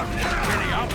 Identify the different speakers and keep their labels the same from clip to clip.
Speaker 1: Ready up.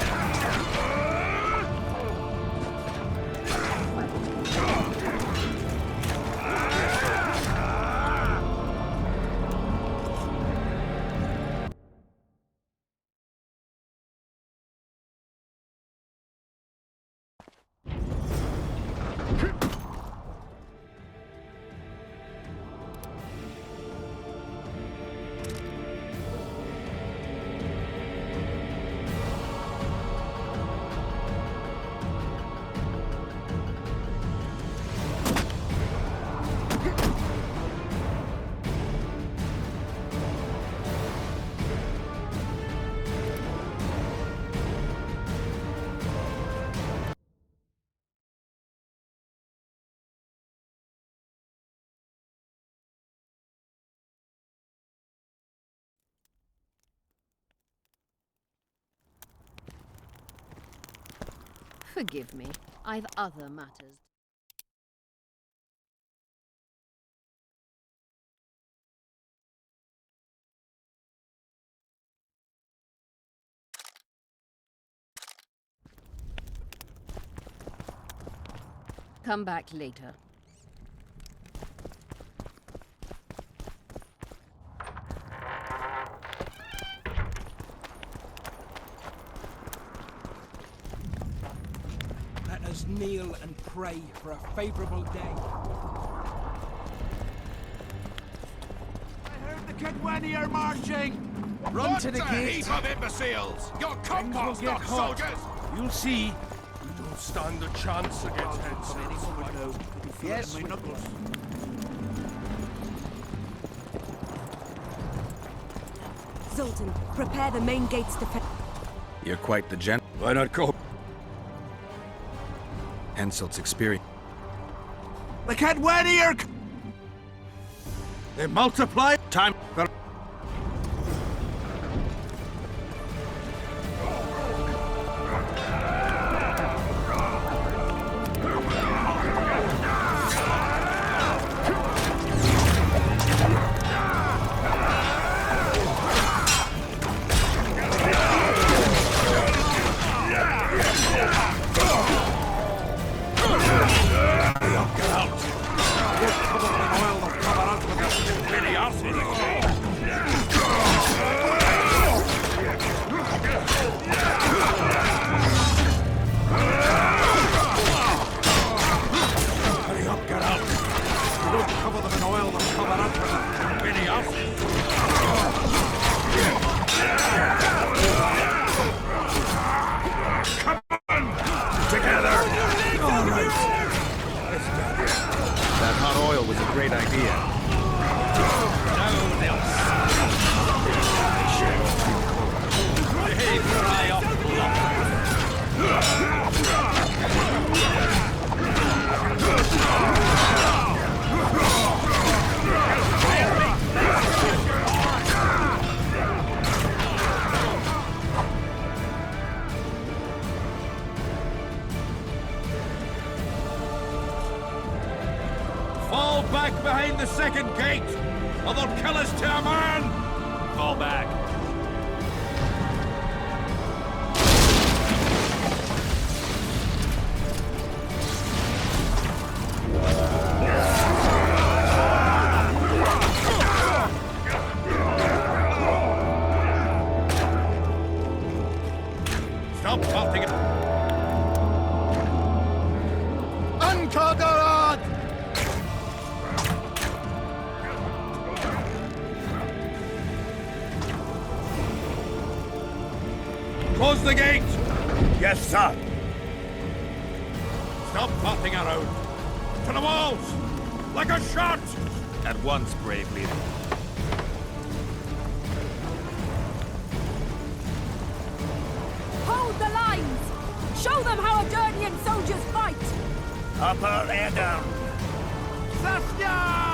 Speaker 2: Forgive me, I've other matters. Come back later.
Speaker 3: Let us kneel and pray for a favorable day.
Speaker 4: I heard the Kedweni are marching!
Speaker 3: Run
Speaker 1: What
Speaker 3: to the
Speaker 1: a
Speaker 3: gate!
Speaker 1: heap of imbeciles! Your
Speaker 3: Things will
Speaker 1: compost,
Speaker 3: get
Speaker 1: not
Speaker 3: hot.
Speaker 1: soldiers!
Speaker 4: You'll see. We don't stand a chance against heads.
Speaker 3: Yes, we will.
Speaker 5: Zoltan, prepare the main gates defense.
Speaker 6: You're quite the gent.
Speaker 4: Why not go?
Speaker 6: Henselt's experience.
Speaker 4: The Kedweni are... They multiply.
Speaker 6: Time. That hot oil was a great idea.
Speaker 4: Fall back behind the second gate, or they'll kill us to a man! Fall back. Stop faulting it. Uncovered! Close the gate! Yes, sir. Stop farting around. To the walls! Like a shot!
Speaker 6: At once, brave leader.
Speaker 5: Hold the lines! Show them how Edirnian soldiers fight!
Speaker 4: Upper air down. Saskia!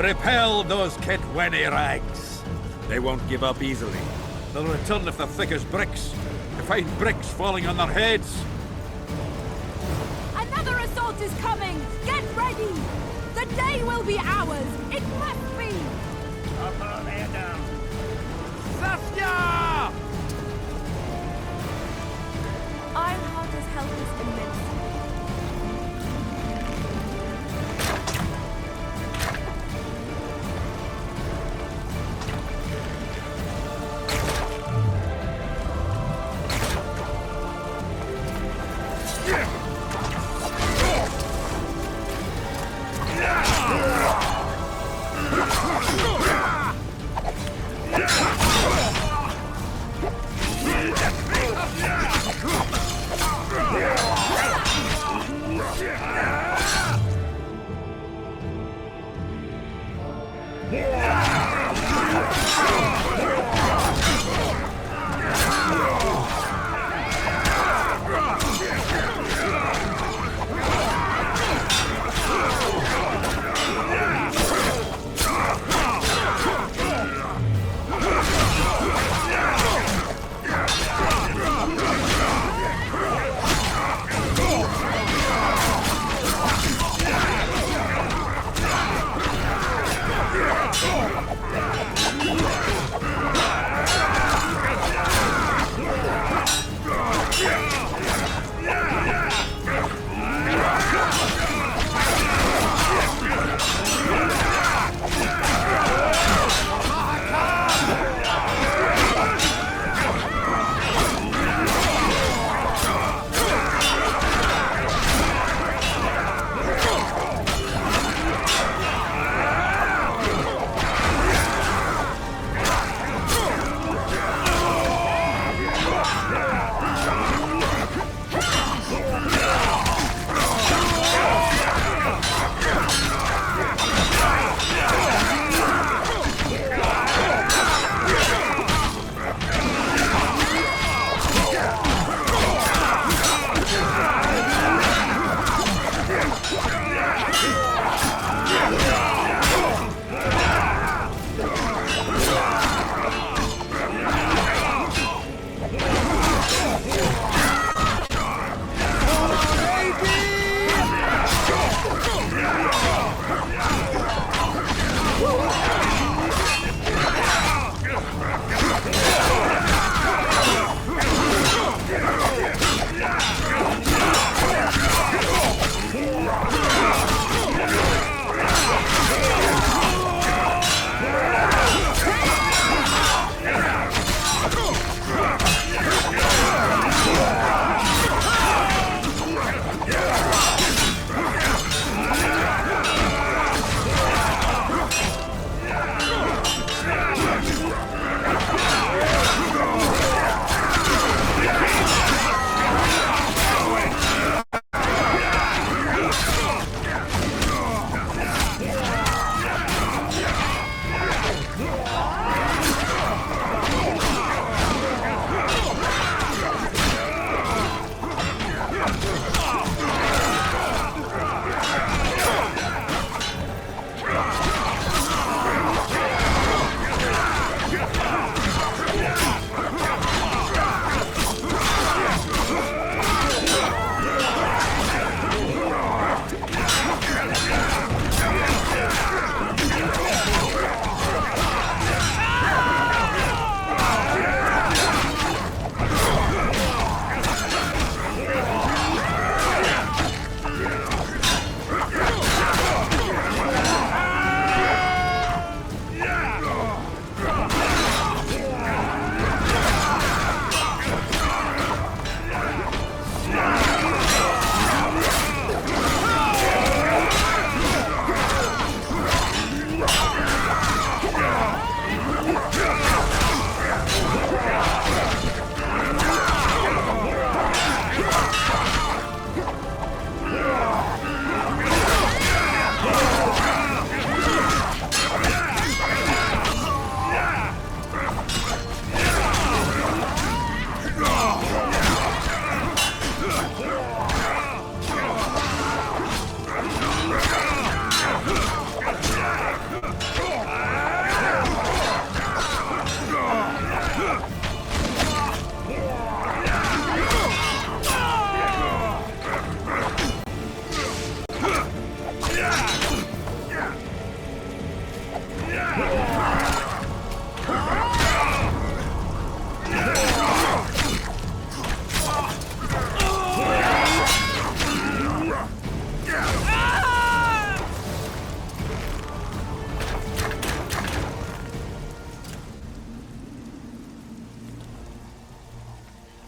Speaker 4: Repel those Kitwenny rags.
Speaker 6: They won't give up easily.
Speaker 4: They'll return if they're thick as bricks, to find bricks falling on their heads.
Speaker 5: Another assault is coming! Get ready! The day will be ours! It must be!
Speaker 4: Saskia!
Speaker 5: Ironheart's help is immense.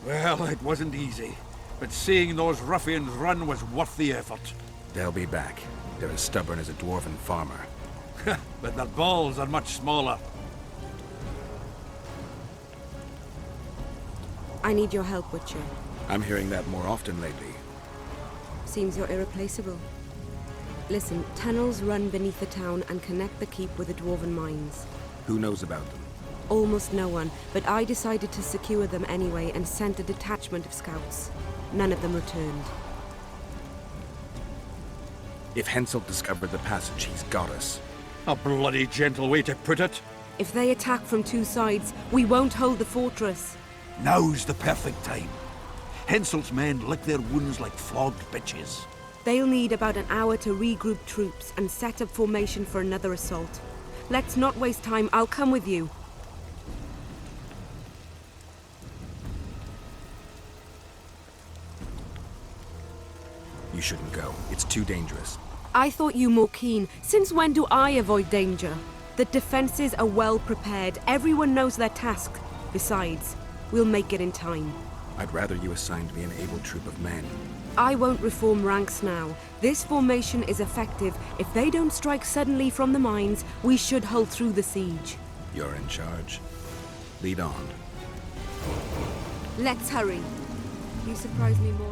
Speaker 4: Well, it wasn't easy, but seeing those ruffians run was worth the effort.
Speaker 6: They'll be back. They're as stubborn as a dwarven farmer.
Speaker 4: But their balls are much smaller.
Speaker 7: I need your help, Witcher.
Speaker 6: I'm hearing that more often lately.
Speaker 7: Seems you're irreplaceable. Listen, tunnels run beneath the town and connect the keep with the dwarven mines.
Speaker 6: Who knows about them?
Speaker 7: Almost no one, but I decided to secure them anyway and sent a detachment of scouts. None of them returned.
Speaker 6: If Henselt discovered the passage, he's got us.
Speaker 4: A bloody gentle way to put it.
Speaker 7: If they attack from two sides, we won't hold the fortress.
Speaker 1: Now's the perfect time. Henselt's men lick their wounds like flogged bitches.
Speaker 7: They'll need about an hour to regroup troops and set up formation for another assault. Let's not waste time. I'll come with you.
Speaker 6: You shouldn't go. It's too dangerous.
Speaker 7: I thought you more keen. Since when do I avoid danger? The defenses are well prepared. Everyone knows their task. Besides, we'll make it in time.
Speaker 6: I'd rather you assigned me an able troop of men.
Speaker 7: I won't reform ranks now. This formation is effective. If they don't strike suddenly from the mines, we should hold through the siege.
Speaker 6: You're in charge. Lead on.
Speaker 7: Let's hurry. You surprise me more.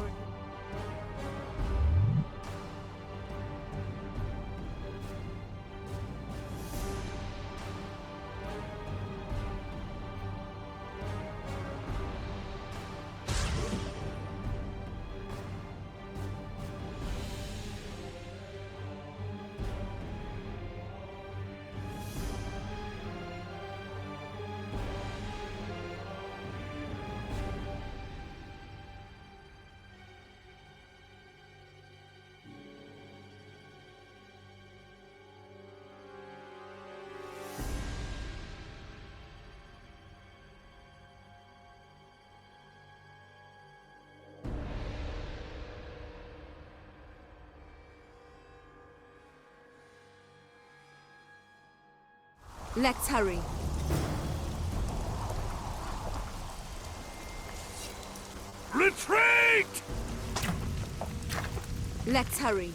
Speaker 7: Let's hurry.
Speaker 1: Retreat!
Speaker 7: Let's hurry.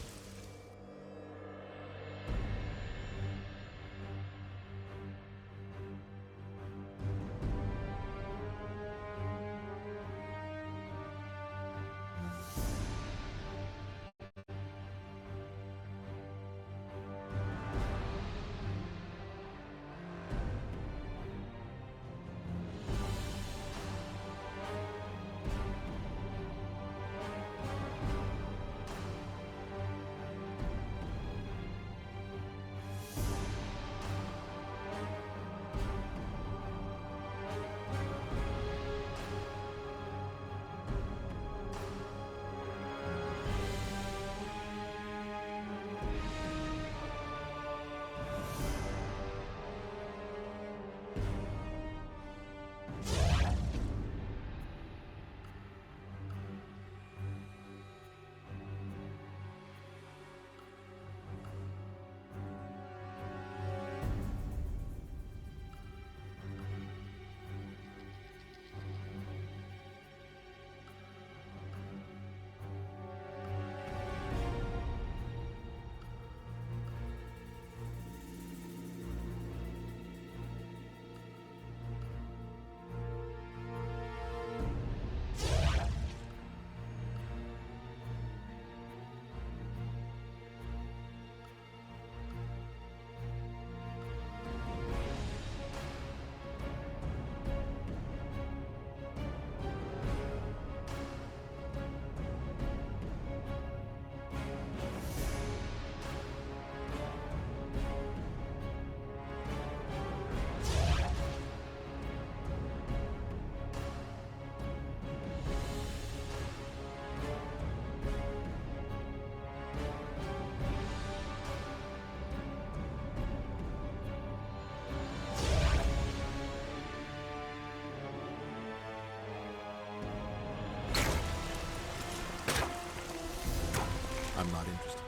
Speaker 6: I'm not interested.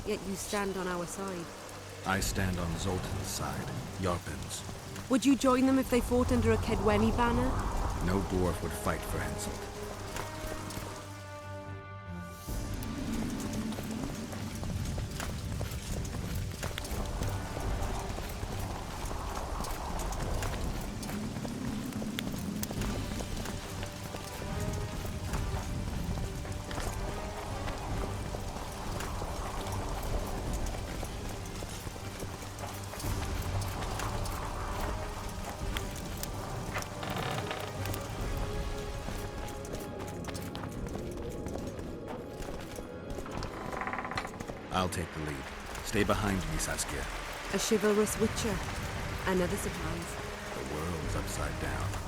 Speaker 7: yet you stand on our side.
Speaker 6: I stand on Zoltan's side, Yarpen's.
Speaker 7: Would you join them if they fought under a Kedweni banner?
Speaker 6: No dwarf would fight for Henselt. I'll take the lead. Stay behind me, Saskia.
Speaker 7: A chivalrous witcher. Another surprise.
Speaker 6: The world's upside down.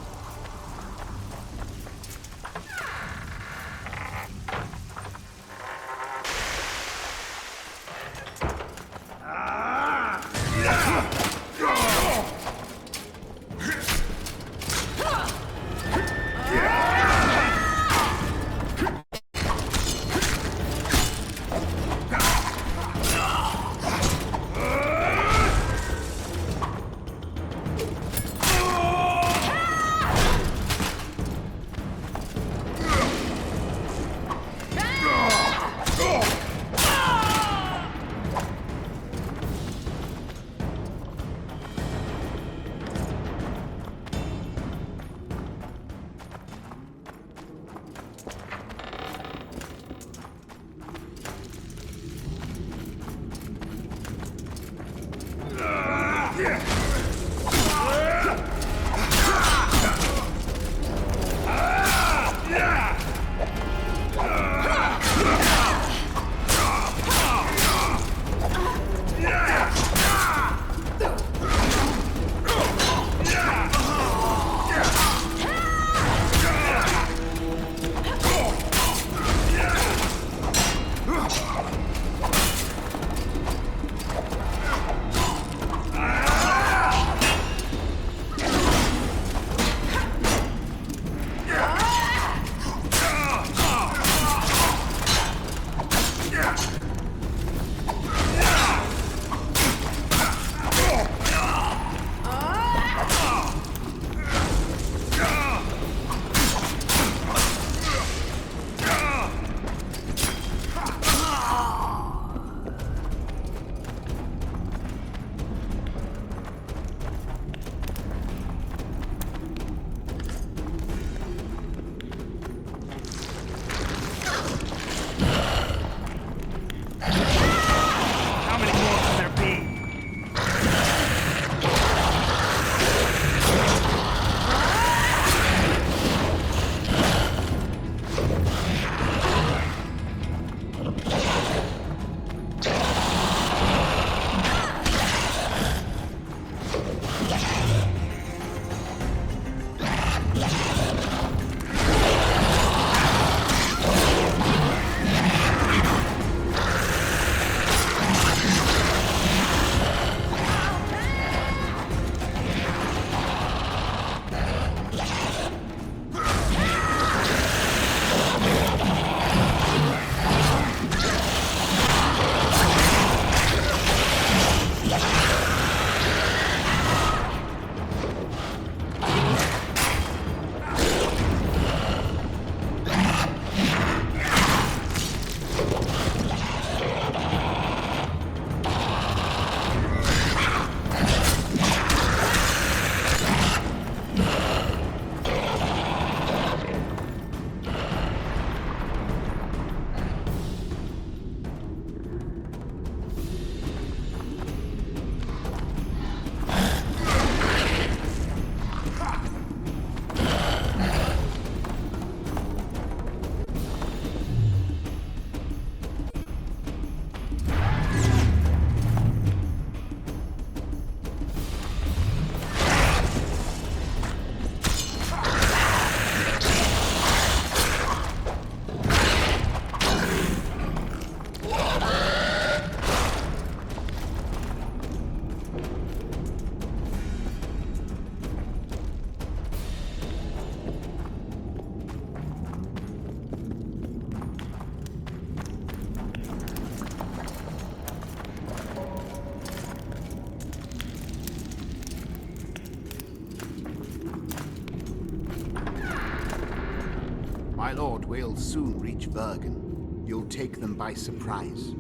Speaker 8: My lord, we'll soon reach Vergen. You'll take them by surprise.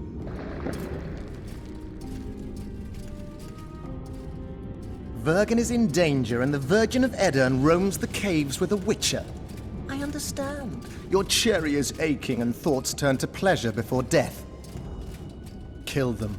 Speaker 9: Vergen is in danger and the Virgin of Edirn roams the caves with a Witcher. I understand. Your cherry is aching and thoughts turn to pleasure before death. Kill them.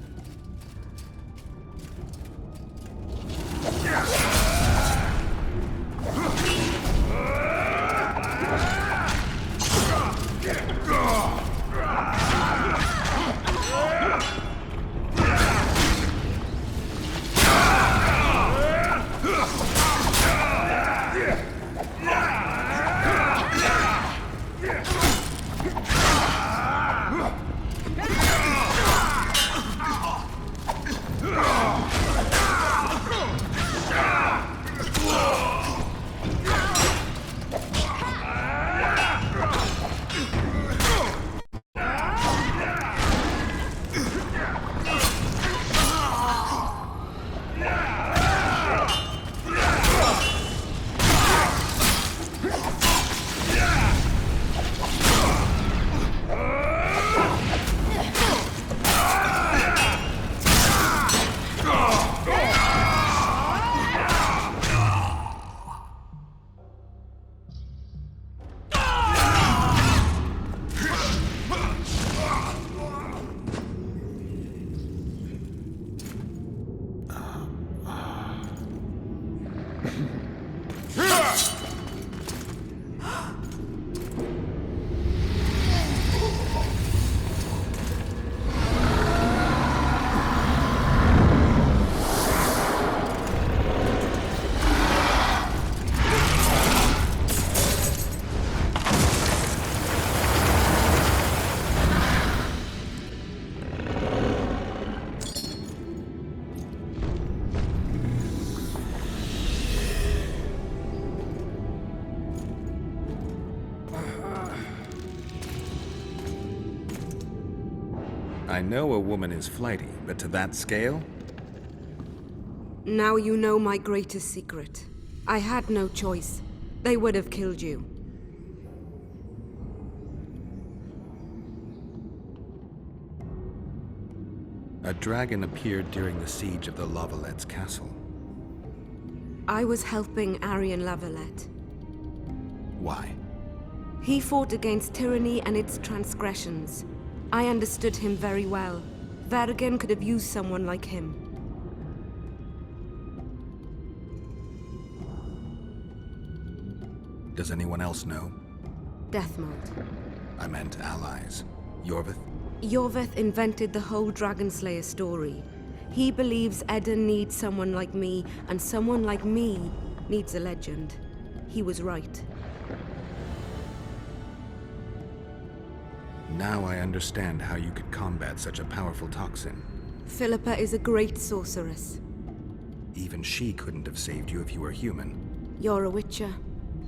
Speaker 6: I know a woman is flighty, but to that scale?
Speaker 7: Now you know my greatest secret. I had no choice. They would have killed you.
Speaker 6: A dragon appeared during the siege of the Lavalettes' castle.
Speaker 7: I was helping Arian Lavalette.
Speaker 6: Why?
Speaker 7: He fought against tyranny and its transgressions. I understood him very well. Vergen could have used someone like him.
Speaker 6: Does anyone else know?
Speaker 7: Deathmold.
Speaker 6: I meant allies. Yorvith?
Speaker 7: Yorvith invented the whole Dragon Slayer story. He believes Edirn needs someone like me, and someone like me needs a legend. He was right.
Speaker 6: Now I understand how you could combat such a powerful toxin.
Speaker 7: Philippa is a great sorceress.
Speaker 6: Even she couldn't have saved you if you were human.
Speaker 7: You're a Witcher,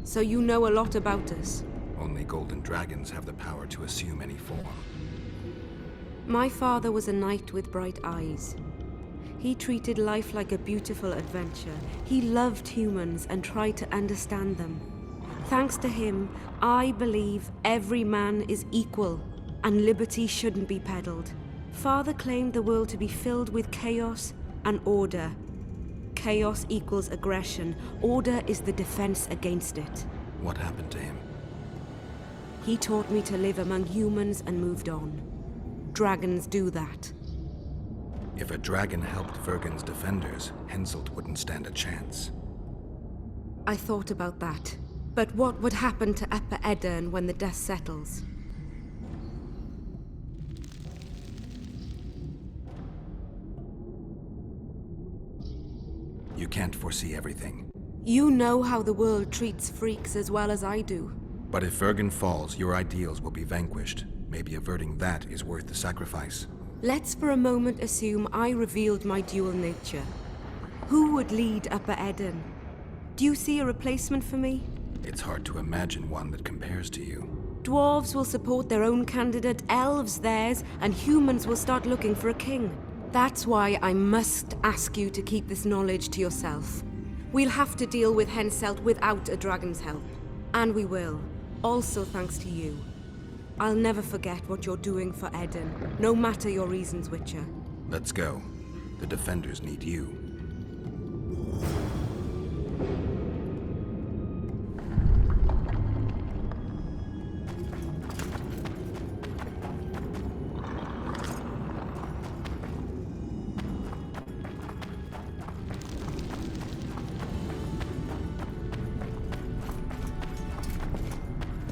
Speaker 7: so you know a lot about us.
Speaker 6: Only golden dragons have the power to assume any form.
Speaker 7: My father was a knight with bright eyes. He treated life like a beautiful adventure. He loved humans and tried to understand them. Thanks to him, I believe every man is equal, and liberty shouldn't be peddled. Father claimed the world to be filled with chaos and order. Chaos equals aggression. Order is the defense against it.
Speaker 6: What happened to him?
Speaker 7: He taught me to live among humans and moved on. Dragons do that.
Speaker 6: If a dragon helped Vergen's defenders, Henselt wouldn't stand a chance.
Speaker 7: I thought about that. But what would happen to Upper Edirn when the dust settles?
Speaker 6: You can't foresee everything.
Speaker 7: You know how the world treats freaks as well as I do.
Speaker 6: But if Vergen falls, your ideals will be vanquished. Maybe averting that is worth the sacrifice.
Speaker 7: Let's for a moment assume I revealed my dual nature. Who would lead Upper Edirn? Do you see a replacement for me?
Speaker 6: It's hard to imagine one that compares to you.
Speaker 7: Dwarves will support their own candidate, elves theirs, and humans will start looking for a king. That's why I must ask you to keep this knowledge to yourself. We'll have to deal with Henselt without a dragon's help. And we will. Also thanks to you. I'll never forget what you're doing for Eden, no matter your reasons, Witcher.
Speaker 6: Let's go. The defenders need you.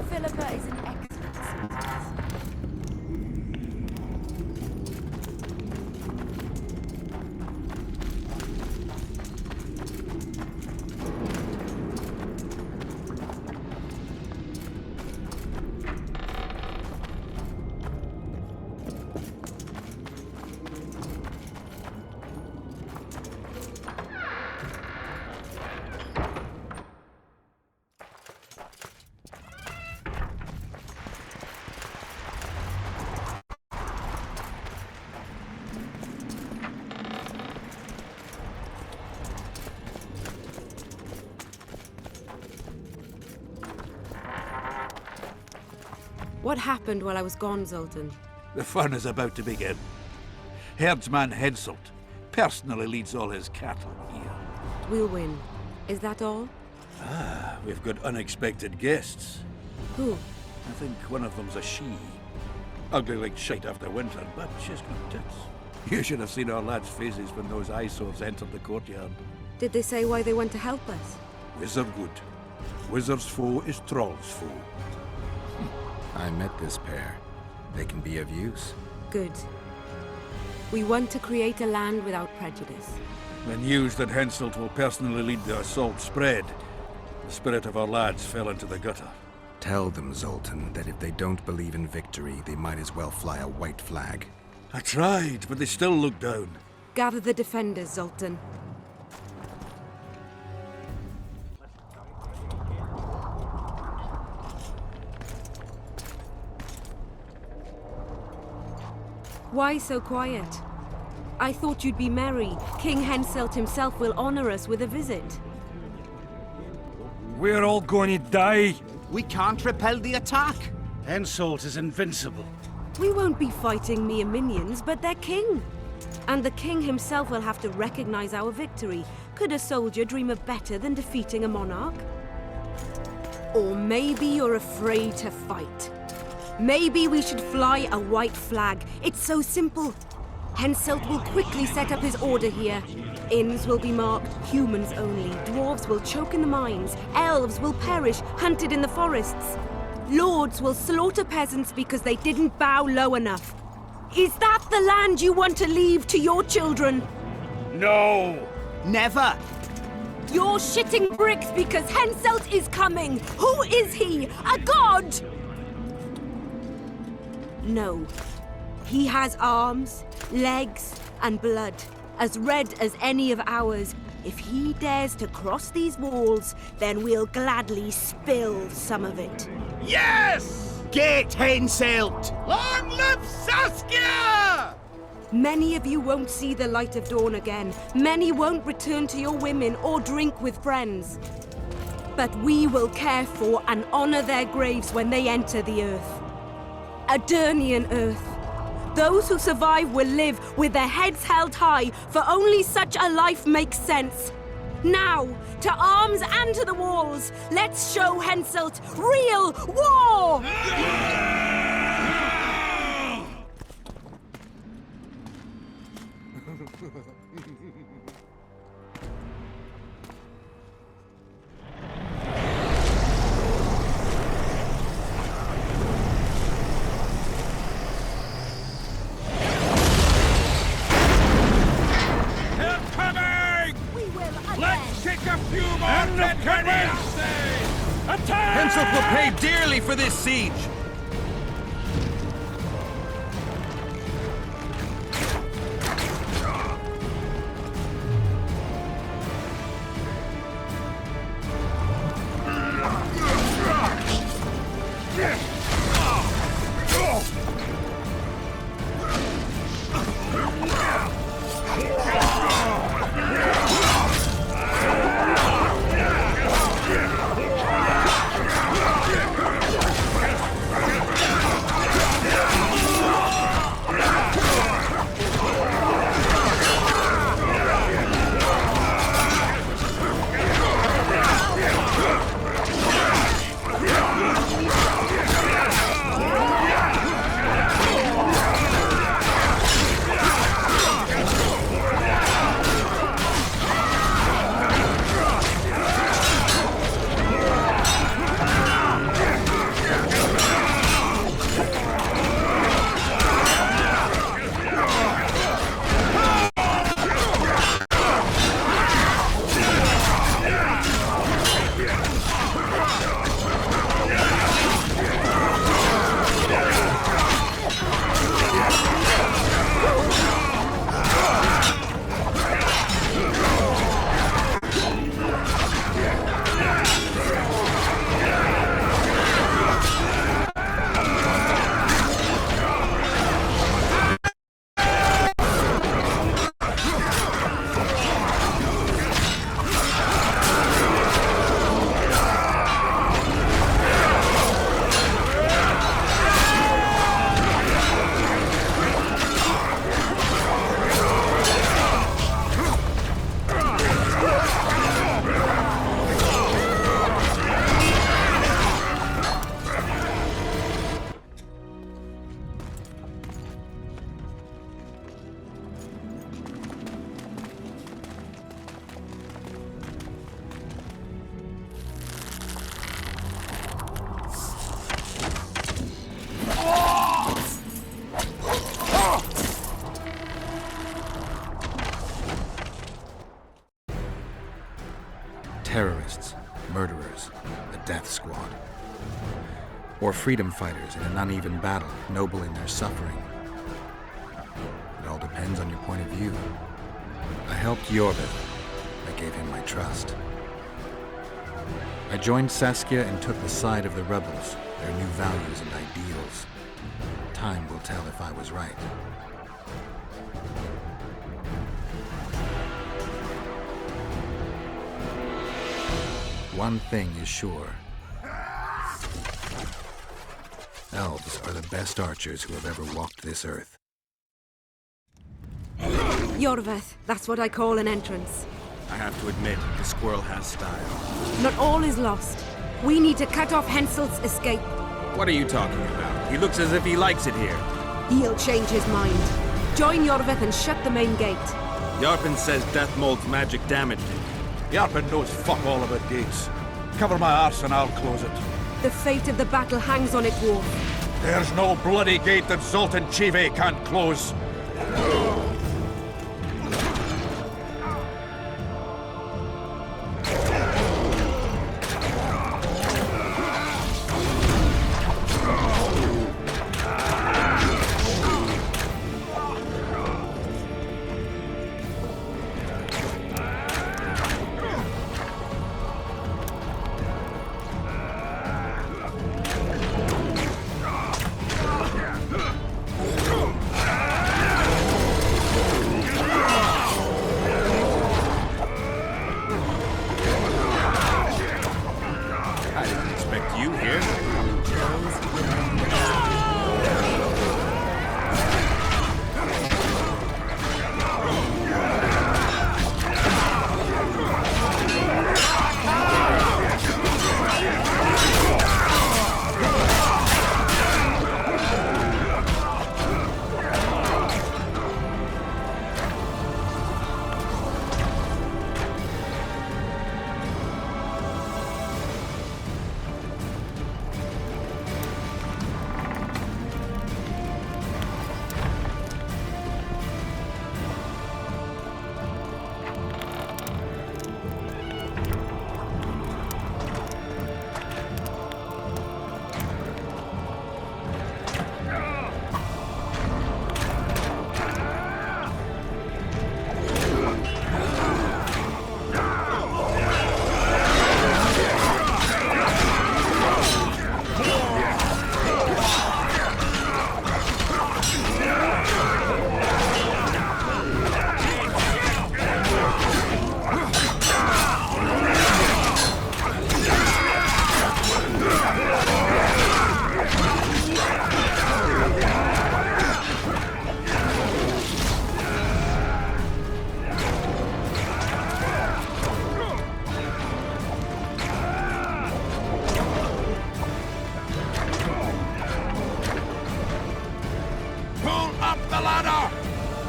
Speaker 5: Philippa is an excellent seamstress.
Speaker 7: What happened while I was gone, Zoltan?
Speaker 1: The fun is about to begin. Herdsman Henselt personally leads all his cattle here.
Speaker 7: We'll win. Is that all?
Speaker 1: We've got unexpected guests.
Speaker 7: Who?
Speaker 1: I think one of them's a she. Ugly like shite after winter, but she's got tits. You should have seen our lads' faces when those eyesores entered the courtyard.
Speaker 7: Did they say why they went to help us?
Speaker 1: Wizard good. Wizard's foe is Troll's foe.
Speaker 6: I met this pair. They can be of use.
Speaker 7: Good. We want to create a land without prejudice.
Speaker 1: The news that Henselt will personally lead the assault spread. The spirit of our lads fell into the gutter.
Speaker 6: Tell them, Zoltan, that if they don't believe in victory, they might as well fly a white flag.
Speaker 1: I tried, but they still look down.
Speaker 7: Gather the defenders, Zoltan. Why so quiet? I thought you'd be merry. King Henselt himself will honor us with a visit.
Speaker 4: We're all going to die.
Speaker 8: We can't repel the attack.
Speaker 4: Henselt is invincible.
Speaker 7: We won't be fighting mere minions, but their king. And the king himself will have to recognize our victory. Could a soldier dream of better than defeating a monarch? Or maybe you're afraid to fight. Maybe we should fly a white flag. It's so simple. Henselt will quickly set up his order here. Inns will be marked humans only. Dwarves will choke in the mines. Elves will perish, hunted in the forests. Lords will slaughter peasants because they didn't bow low enough. Is that the land you want to leave to your children?
Speaker 4: No!
Speaker 8: Never!
Speaker 7: You're shitting bricks because Henselt is coming! Who is he? A god? No. He has arms, legs, and blood, as red as any of ours. If he dares to cross these walls, then we'll gladly spill some of it.
Speaker 4: Yes!
Speaker 8: Get Henselt!
Speaker 4: Long live Saskia!
Speaker 7: Many of you won't see the light of dawn again. Many won't return to your women or drink with friends. But we will care for and honor their graves when they enter the earth. Adernian earth. Those who survive will live with their heads held high, for only such a life makes sense. Now, to arms and to the walls, let's show Henselt real war!
Speaker 4: Henselt will pay dearly for this siege!
Speaker 6: survivors, a death squad. Or freedom fighters in an uneven battle, noble in their suffering. It all depends on your point of view. I helped Yorvith. I gave him my trust. I joined Saskia and took the side of the rebels, their new values and ideals. Time will tell if I was right. One thing is sure. Elves are the best archers who have ever walked this earth.
Speaker 7: Yorvith, that's what I call an entrance.
Speaker 10: I have to admit, the squirrel has style.
Speaker 7: Not all is lost. We need to cut off Henselt's escape.
Speaker 10: What are you talking about? He looks as if he likes it here.
Speaker 7: He'll change his mind. Join Yorvith and shut the main gate.
Speaker 10: Yarpen says Death Mold's magic damaged it.
Speaker 1: Yarpen knows fuck all about gates. Cover my arse and I'll close it.
Speaker 7: The fate of the battle hangs on it, Dwarf.
Speaker 1: There's no bloody gate that Zoltan Chive can't close.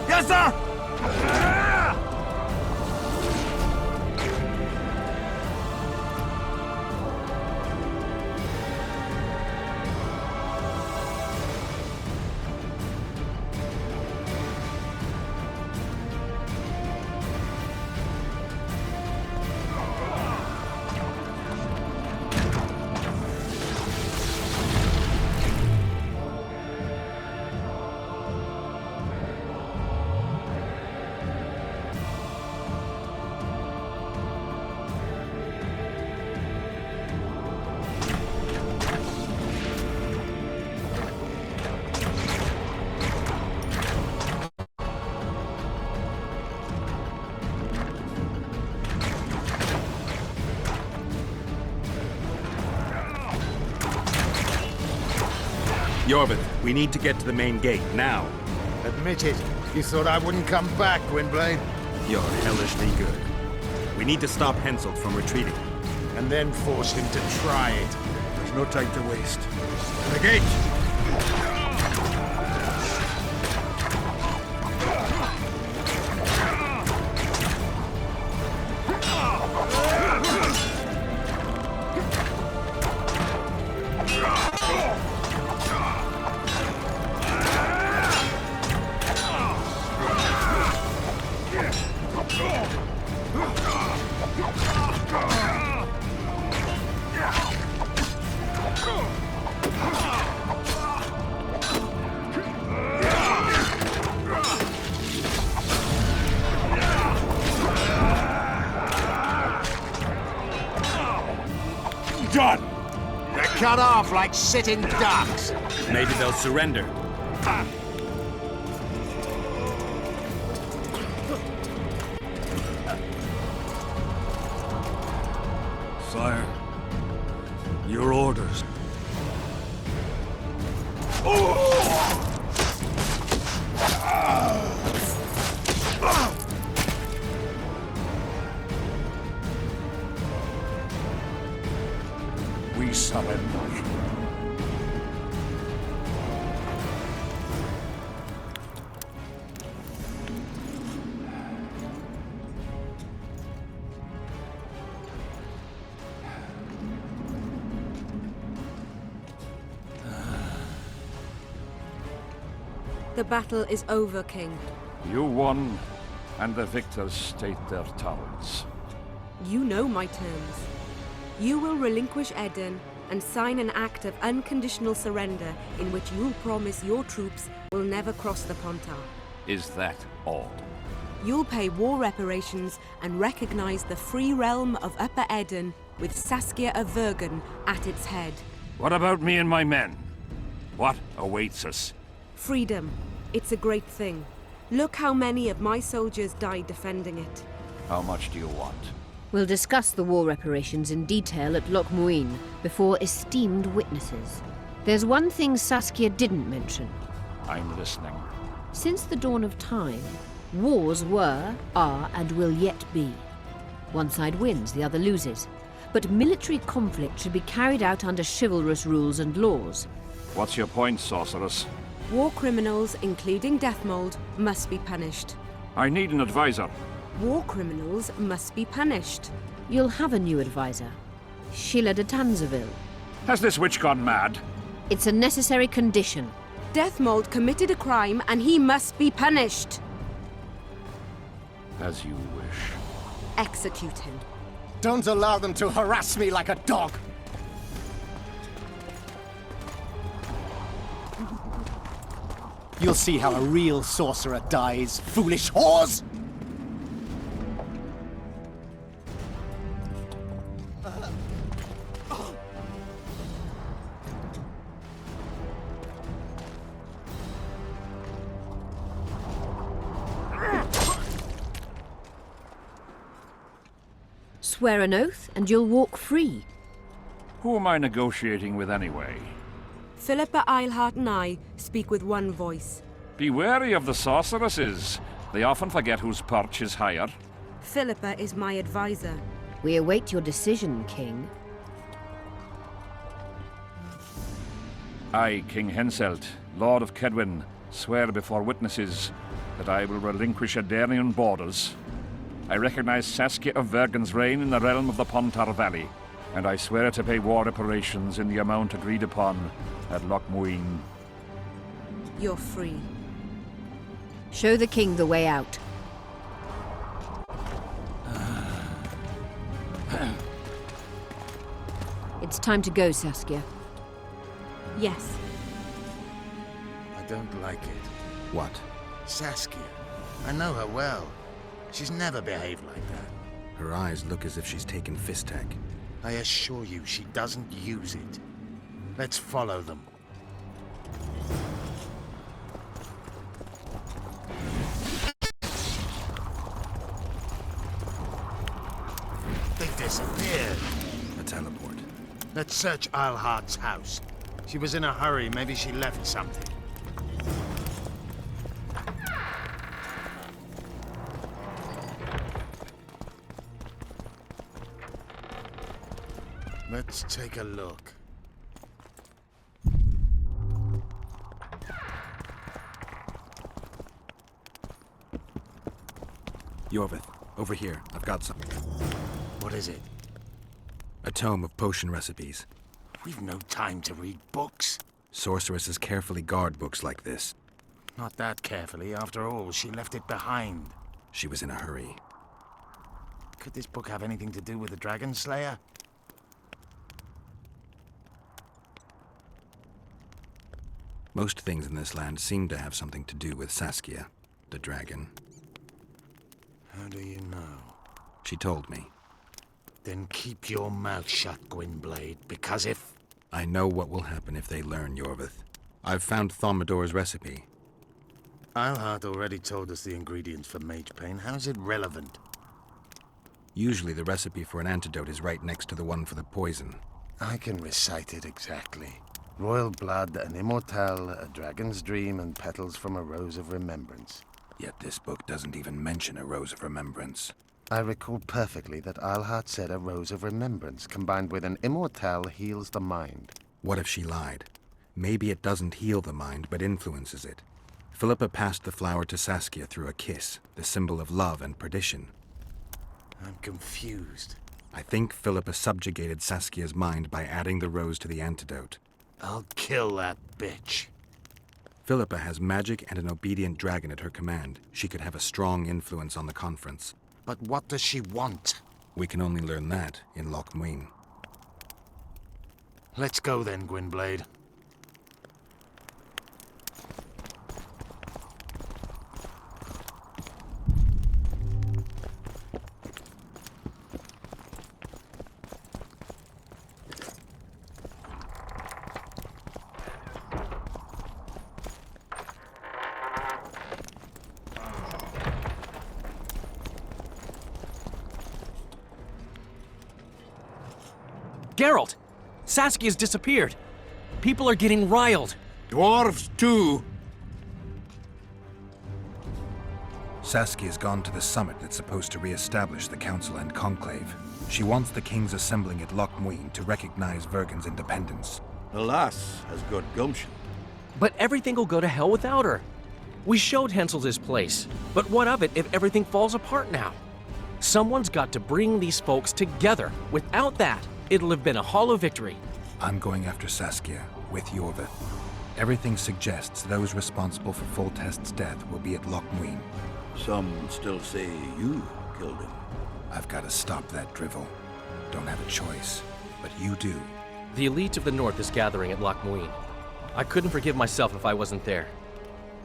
Speaker 4: Yes, sir!
Speaker 10: Yorvith, we need to get to the main gate, now.
Speaker 8: Admit it. You thought I wouldn't come back, Gwynblade?
Speaker 10: You're hellishly good. We need to stop Henselt from retreating.
Speaker 8: And then force him to try it.
Speaker 1: There's no time to waste. The gate!
Speaker 4: done?
Speaker 8: They're cut off like sitting ducks.
Speaker 10: Maybe they'll surrender.
Speaker 4: Sire, your orders. We surrender.
Speaker 7: The battle is over, King.
Speaker 4: You won, and the victors state their terms.
Speaker 7: You know my terms. You will relinquish Eden and sign an act of unconditional surrender in which you'll promise your troops will never cross the Pontar.
Speaker 4: Is that all?
Speaker 7: You'll pay war reparations and recognize the free realm of Upper Eden with Saskia of Vergen at its head.
Speaker 4: What about me and my men? What awaits us?
Speaker 7: Freedom. It's a great thing. Look how many of my soldiers died defending it.
Speaker 4: How much do you want?
Speaker 2: We'll discuss the war reparations in detail at Loch Muin before esteemed witnesses. There's one thing Saskia didn't mention.
Speaker 4: I'm listening.
Speaker 2: Since the dawn of time, wars were, are, and will yet be. One side wins, the other loses. But military conflict should be carried out under chivalrous rules and laws.
Speaker 4: What's your point, sorceress?
Speaker 7: War criminals, including Deathmold, must be punished.
Speaker 4: I need an advisor.
Speaker 7: War criminals must be punished.
Speaker 2: You'll have a new advisor. Sheila de Tanzeville.
Speaker 4: Has this witch gone mad?
Speaker 2: It's a necessary condition.
Speaker 7: Deathmold committed a crime and he must be punished.
Speaker 4: As you wish.
Speaker 7: Execute him.
Speaker 9: Don't allow them to harass me like a dog! You'll see how a real sorcerer dies, foolish whores!
Speaker 2: Swear an oath and you'll walk free.
Speaker 4: Who am I negotiating with anyway?
Speaker 7: Philippa Eilhart and I speak with one voice.
Speaker 4: Be wary of the sorceresses. They often forget whose perch is higher.
Speaker 7: Philippa is my advisor.
Speaker 2: We await your decision, King.
Speaker 4: I, King Henselt, Lord of Kedwin, swear before witnesses that I will relinquish Adarian borders. I recognize Saskia of Vergen's reign in the realm of the Pontar Valley, and I swear to pay war reparations in the amount agreed upon at Loch Muin.
Speaker 7: You're free.
Speaker 2: Show the king the way out. It's time to go, Saskia.
Speaker 7: Yes.
Speaker 8: I don't like it.
Speaker 6: What?
Speaker 8: Saskia. I know her well. She's never behaved like that.
Speaker 6: Her eyes look as if she's taken Fistek.
Speaker 8: I assure you, she doesn't use it. Let's follow them. They've disappeared.
Speaker 6: A teleport.
Speaker 8: Let's search Eilhart's house. She was in a hurry. Maybe she left something. Let's take a look.
Speaker 6: Yorvith, over here. I've got some.
Speaker 8: What is it?
Speaker 6: A tome of potion recipes.
Speaker 8: We've no time to read books.
Speaker 6: Sorceresses carefully guard books like this.
Speaker 8: Not that carefully. After all, she left it behind.
Speaker 6: She was in a hurry.
Speaker 8: Could this book have anything to do with the Dragon Slayer?
Speaker 6: Most things in this land seem to have something to do with Saskia, the dragon.
Speaker 8: How do you know?
Speaker 6: She told me.
Speaker 10: Then keep your mouth shut, Gwynblade, because if...
Speaker 6: I know what will happen if they learn, Yorvith. I've found Thaumadour's recipe.
Speaker 10: Eilhart already told us the ingredients for mage pain. How's it relevant?
Speaker 6: Usually the recipe for an antidote is right next to the one for the poison.
Speaker 10: I can recite it exactly. Royal blood, an immortal, a dragon's dream, and petals from a rose of remembrance.
Speaker 6: Yet this book doesn't even mention a rose of remembrance.
Speaker 10: I recall perfectly that Eilhart said a rose of remembrance combined with an immortal heals the mind.
Speaker 6: What if she lied? Maybe it doesn't heal the mind, but influences it. Philippa passed the flower to Saskia through a kiss, the symbol of love and perdition.
Speaker 10: I'm confused.
Speaker 6: I think Philippa subjugated Saskia's mind by adding the rose to the antidote.
Speaker 10: I'll kill that bitch.
Speaker 6: Philippa has magic and an obedient dragon at her command. She could have a strong influence on the conference.
Speaker 10: But what does she want?
Speaker 6: We can only learn that in Loch Muin.
Speaker 10: Let's go then, Gwynblade.
Speaker 11: Geralt! Saskia's disappeared. People are getting riled.
Speaker 1: Dwarves, too.
Speaker 6: Saskia's gone to the summit that's supposed to re-establish the Council and Conclave. She wants the kings assembling at Loch Muin to recognize Vergen's independence.
Speaker 1: The lass has got gumption.
Speaker 11: But everything will go to hell without her. We showed Hansel his place, but what of it if everything falls apart now? Someone's got to bring these folks together. Without that, it'll have been a hollow victory.
Speaker 6: I'm going after Saskia, with Yorvith. Everything suggests those responsible for Foltest's death will be at Loch Muin.
Speaker 1: Some still say you killed him.
Speaker 6: I've got to stop that drivel. Don't have a choice, but you do.
Speaker 11: The elite of the North is gathering at Loch Muin. I couldn't forgive myself if I wasn't there.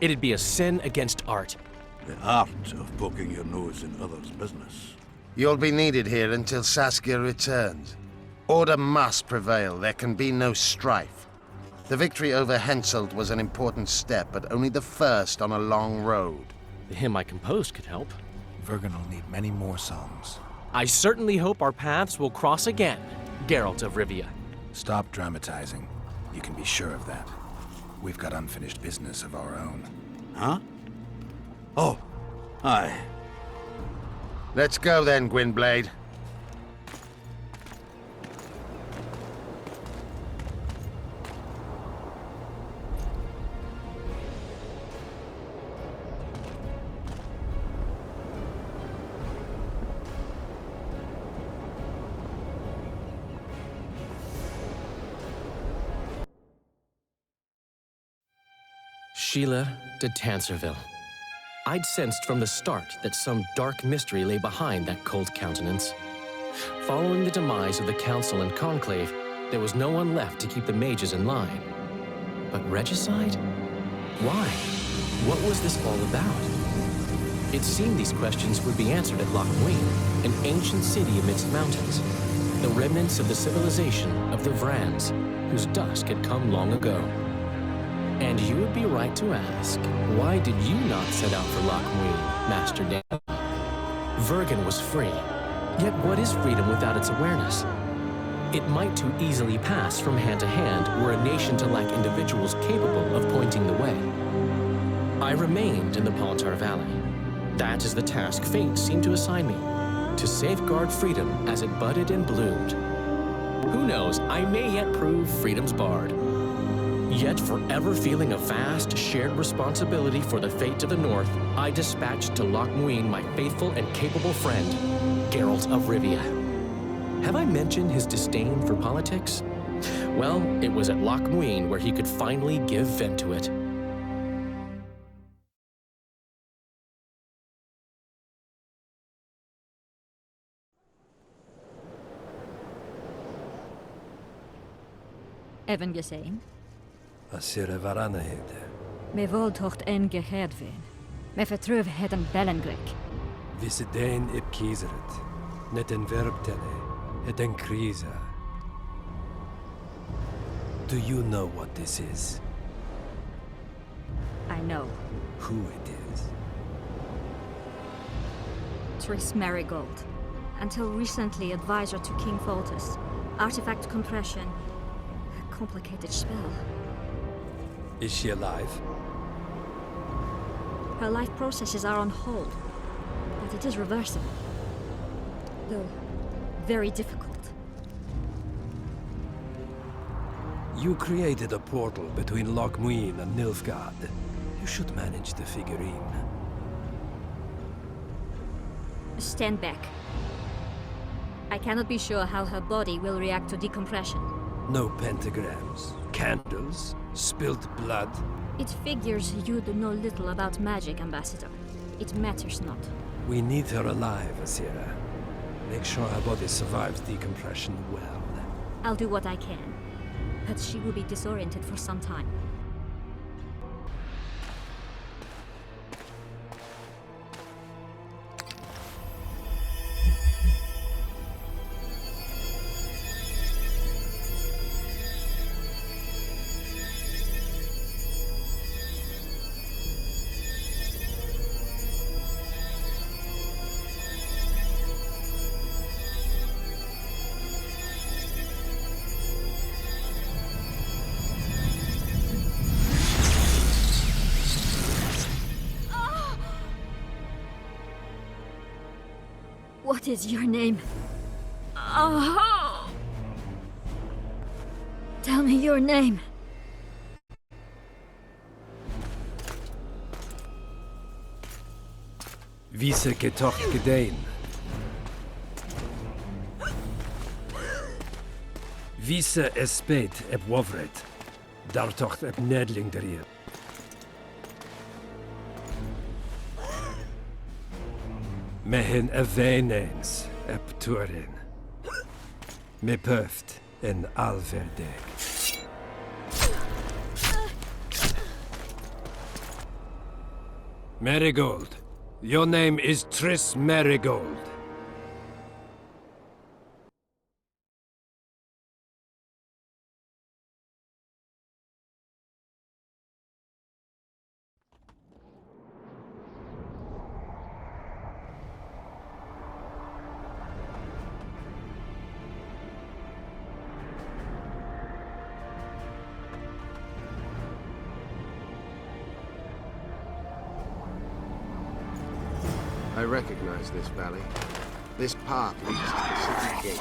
Speaker 11: It'd be a sin against art.
Speaker 1: The art of poking your nose in others' business.
Speaker 10: You'll be needed here until Saskia returns. Order must prevail. There can be no strife. The victory over Henselt was an important step, but only the first on a long road.
Speaker 11: The hymn I composed could help.
Speaker 6: Vergen will need many more songs.
Speaker 11: I certainly hope our paths will cross again, Geralt of Rivia.
Speaker 6: Stop dramatizing. You can be sure of that. We've got unfinished business of our own.
Speaker 1: Huh? Oh, aye.
Speaker 10: Let's go then, Gwynblade.
Speaker 11: Sheila de Tanserville. I'd sensed from the start that some dark mystery lay behind that cold countenance. Following the demise of the Council and Conclave, there was no one left to keep the mages in line. But regicide? Why? What was this all about? It seemed these questions would be answered at Loch Muin, an ancient city amidst mountains, the remnants of the civilization of the Vrans, whose dusk had come long ago. And you would be right to ask, why did you not set out for Loch Muin, Master Dan? Vergen was free. Yet what is freedom without its awareness? It might too easily pass from hand to hand were a nation to lack individuals capable of pointing the way. I remained in the Palantir Valley. That is the task fate seemed to assign me, to safeguard freedom as it budded and bloomed. Who knows, I may yet prove freedom's bard. Yet forever feeling a vast, shared responsibility for the fate of the North, I dispatched to Loch Muin my faithful and capable friend, Geralt of Rivia. Have I mentioned his disdain for politics? Well, it was at Loch Muin where he could finally give vent to it.
Speaker 12: Even gesehen?
Speaker 13: Asire varanahede.
Speaker 12: Me voltocht en geherdveen. Me vertruv het een bellengrek.
Speaker 13: Visidein ip kieseret. Net en verbtene. et en krisa. Do you know what this is?
Speaker 12: I know.
Speaker 13: Who it is?
Speaker 12: Triss Merigold. Until recently advisor to King Foltest. Artifact compression. A complicated spell.
Speaker 13: Is she alive?
Speaker 12: Her life processes are on hold. But it is reversible. Though, very difficult.
Speaker 13: You created a portal between Loch Muin and Nilfgaard. You should manage the figurine.
Speaker 12: Stand back. I cannot be sure how her body will react to decompression.
Speaker 13: No pentagrams, candles, spilt blood.
Speaker 12: It figures you do know little about magic, Ambassador. It matters not.
Speaker 13: We need her alive, Asira. Make sure her body survives decompression well.
Speaker 12: I'll do what I can. But she will be disoriented for some time. What is your name? Oh! Tell me your name.
Speaker 13: Vise getocht gedein. Vise espeit eb wovret. Dartocht eb nedling derier. Mehen eveneens eb turin. Me pöft en alverdeg. Merigold. Your name is Triss Merigold.
Speaker 10: I recognize this valley. This path leads to the city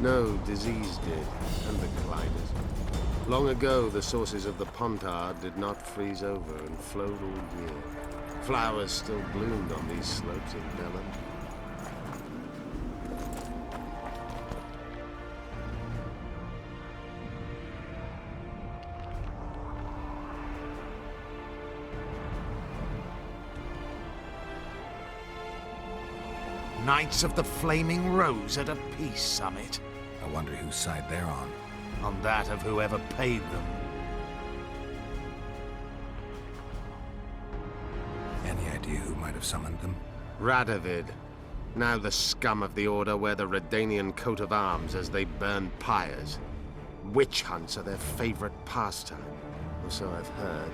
Speaker 10: No, disease did, and the gliders. Long ago, the sources of the Pontar did not freeze over and flowed all year. Flowers still bloomed on these slopes of Bellum.
Speaker 14: Knights of the Flaming Rose at a peace summit.
Speaker 6: I wonder whose side they're on.
Speaker 14: On that of whoever paid them.
Speaker 6: Any idea who might have summoned them?
Speaker 10: Radovid. Now the scum of the Order wear the Redanian coat of arms as they burn pyres. Witch hunts are their favorite pastime, or so I've heard.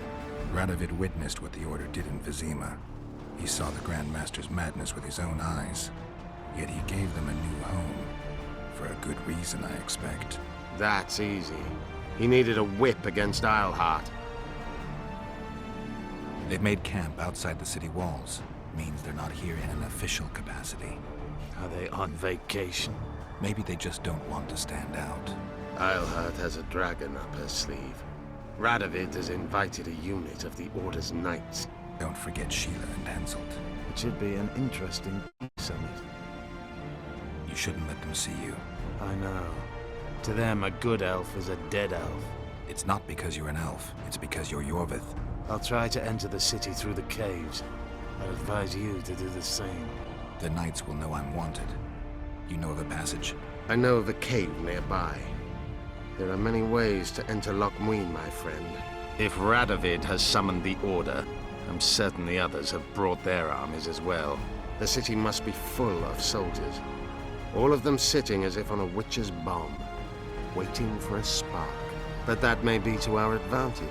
Speaker 6: Radovid witnessed what the Order did in Vizima. He saw the Grand Master's madness with his own eyes. Yet he gave them a new home. For a good reason, I expect.
Speaker 10: That's easy. He needed a whip against Isleheart.
Speaker 6: They've made camp outside the city walls. Means they're not here in an official capacity.
Speaker 14: Are they on vacation?
Speaker 6: Maybe they just don't want to stand out.
Speaker 10: Isleheart has a dragon up her sleeve. Radovid has invited a unit of the Order's knights.
Speaker 6: Don't forget Sheila and Henselt.
Speaker 14: It should be an interesting summit.
Speaker 6: You shouldn't let them see you.
Speaker 14: I know. To them, a good elf is a dead elf.
Speaker 6: It's not because you're an elf. It's because you're Yorvith.
Speaker 14: I'll try to enter the city through the caves. I'd advise you to do the same.
Speaker 6: The knights will know I'm wanted. You know of a passage?
Speaker 10: I know of a cave nearby. There are many ways to enter Loch Muin, my friend. If Radovid has summoned the Order, I'm certain the others have brought their armies as well. The city must be full of soldiers. All of them sitting as if on a witch's bomb, waiting for a spark. But that may be to our advantage.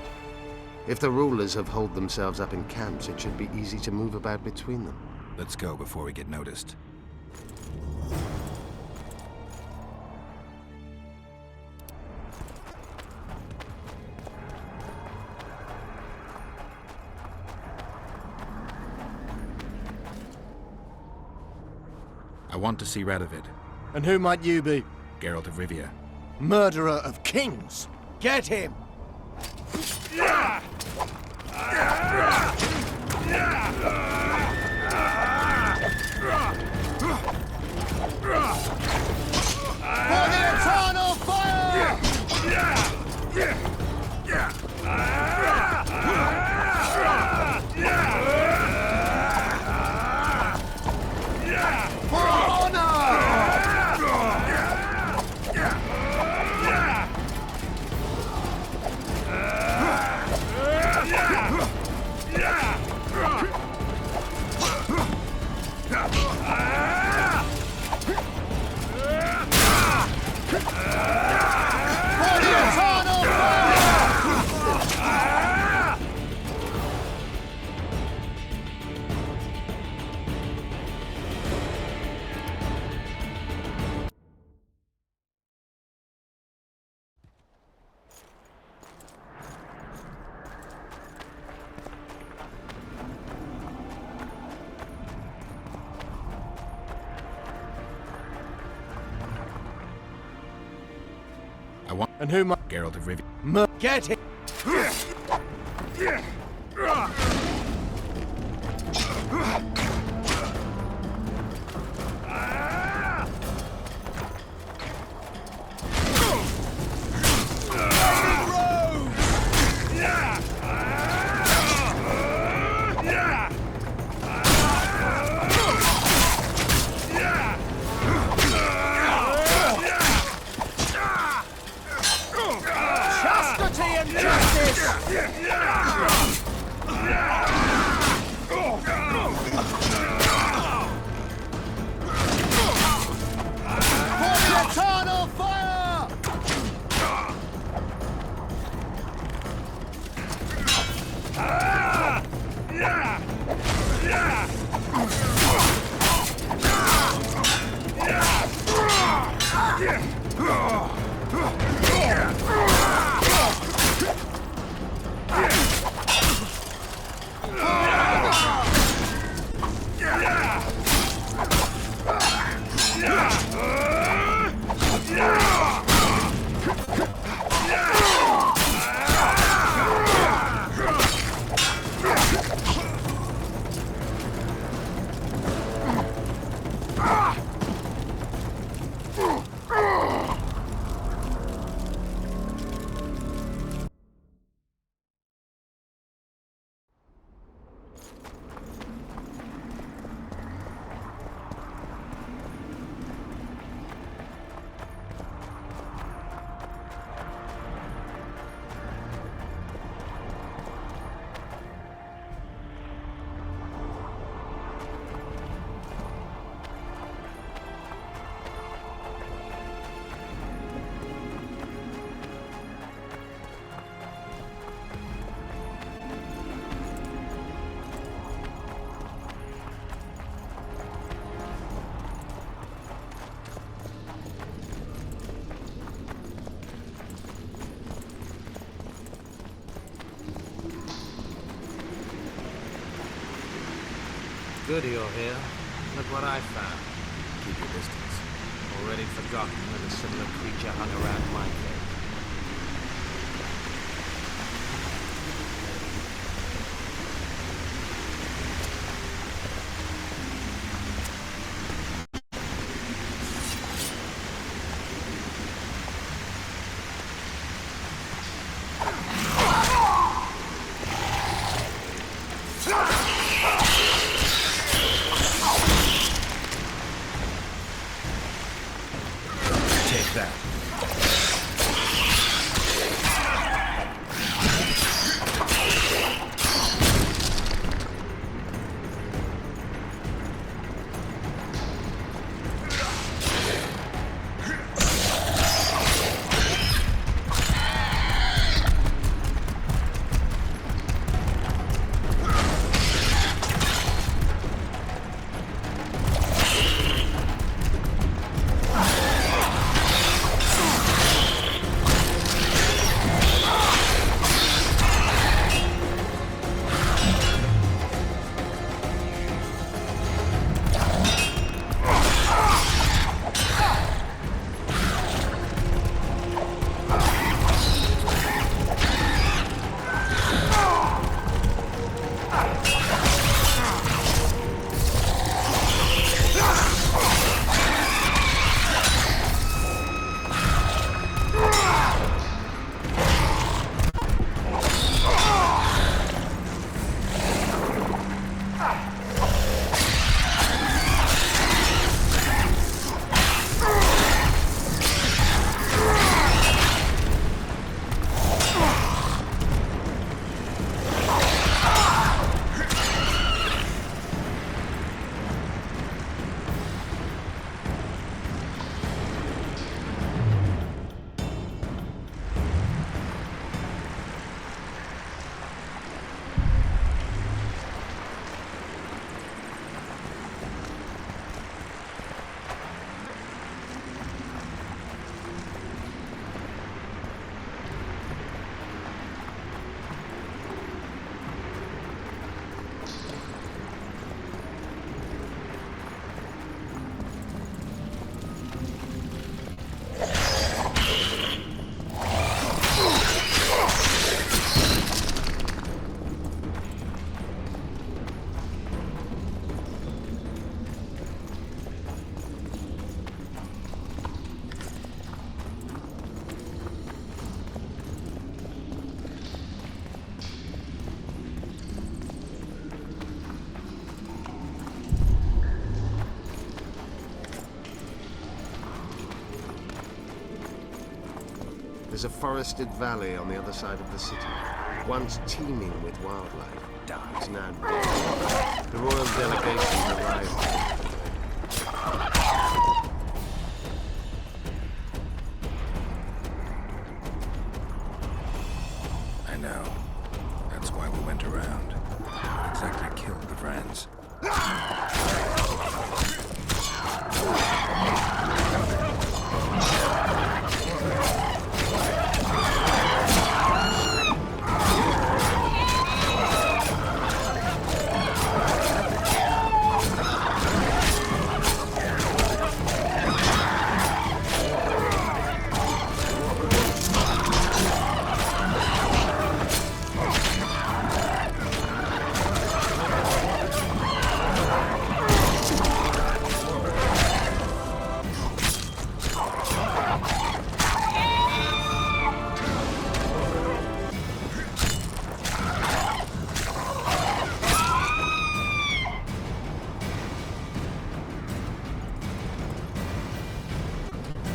Speaker 10: If the rulers have holed themselves up in camps, it should be easy to move about between them.
Speaker 6: Let's go before we get noticed. I want to see Radovid.
Speaker 9: And who might you be?
Speaker 6: Geralt of Rivia.
Speaker 9: Murderer of kings! Get him! For the eternal fire! For honor! And who might...
Speaker 6: Geralt of Rivia.
Speaker 9: Get him! Chastity and justice!
Speaker 14: Good you're here. Look what I found.
Speaker 6: Keep your distance.
Speaker 14: Already forgotten that a similar creature hung around my cave.
Speaker 1: Take that.
Speaker 10: There's a forested valley on the other side of the city, once teeming with wildlife. It's now dead. The royal delegation arrived.
Speaker 6: I know. That's why we went around. Not exactly killed the friends.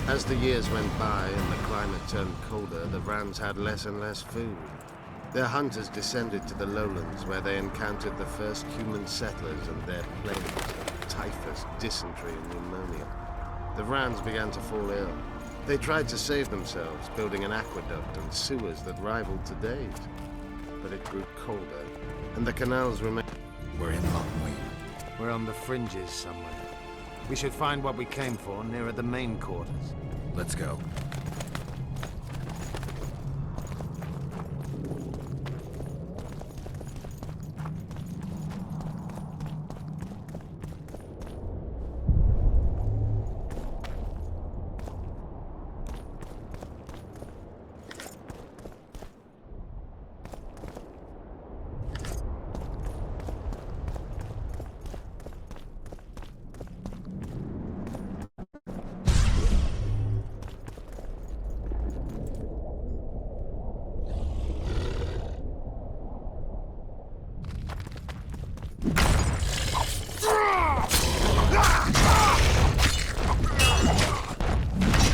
Speaker 10: As the years went by and the climate turned colder, the Vrans had less and less food. Their hunters descended to the lowlands where they encountered the first human settlers and their plagues of typhus, dysentery, and pneumonia. The Vrans began to fall ill. They tried to save themselves, building an aqueduct and sewers that rivaled today's. But it grew colder, and the canals remained...
Speaker 6: We're in Lockmuir.
Speaker 14: We're on the fringes somewhere. We should find what we came for nearer the main quarters.
Speaker 6: Let's go.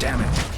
Speaker 4: Damn it.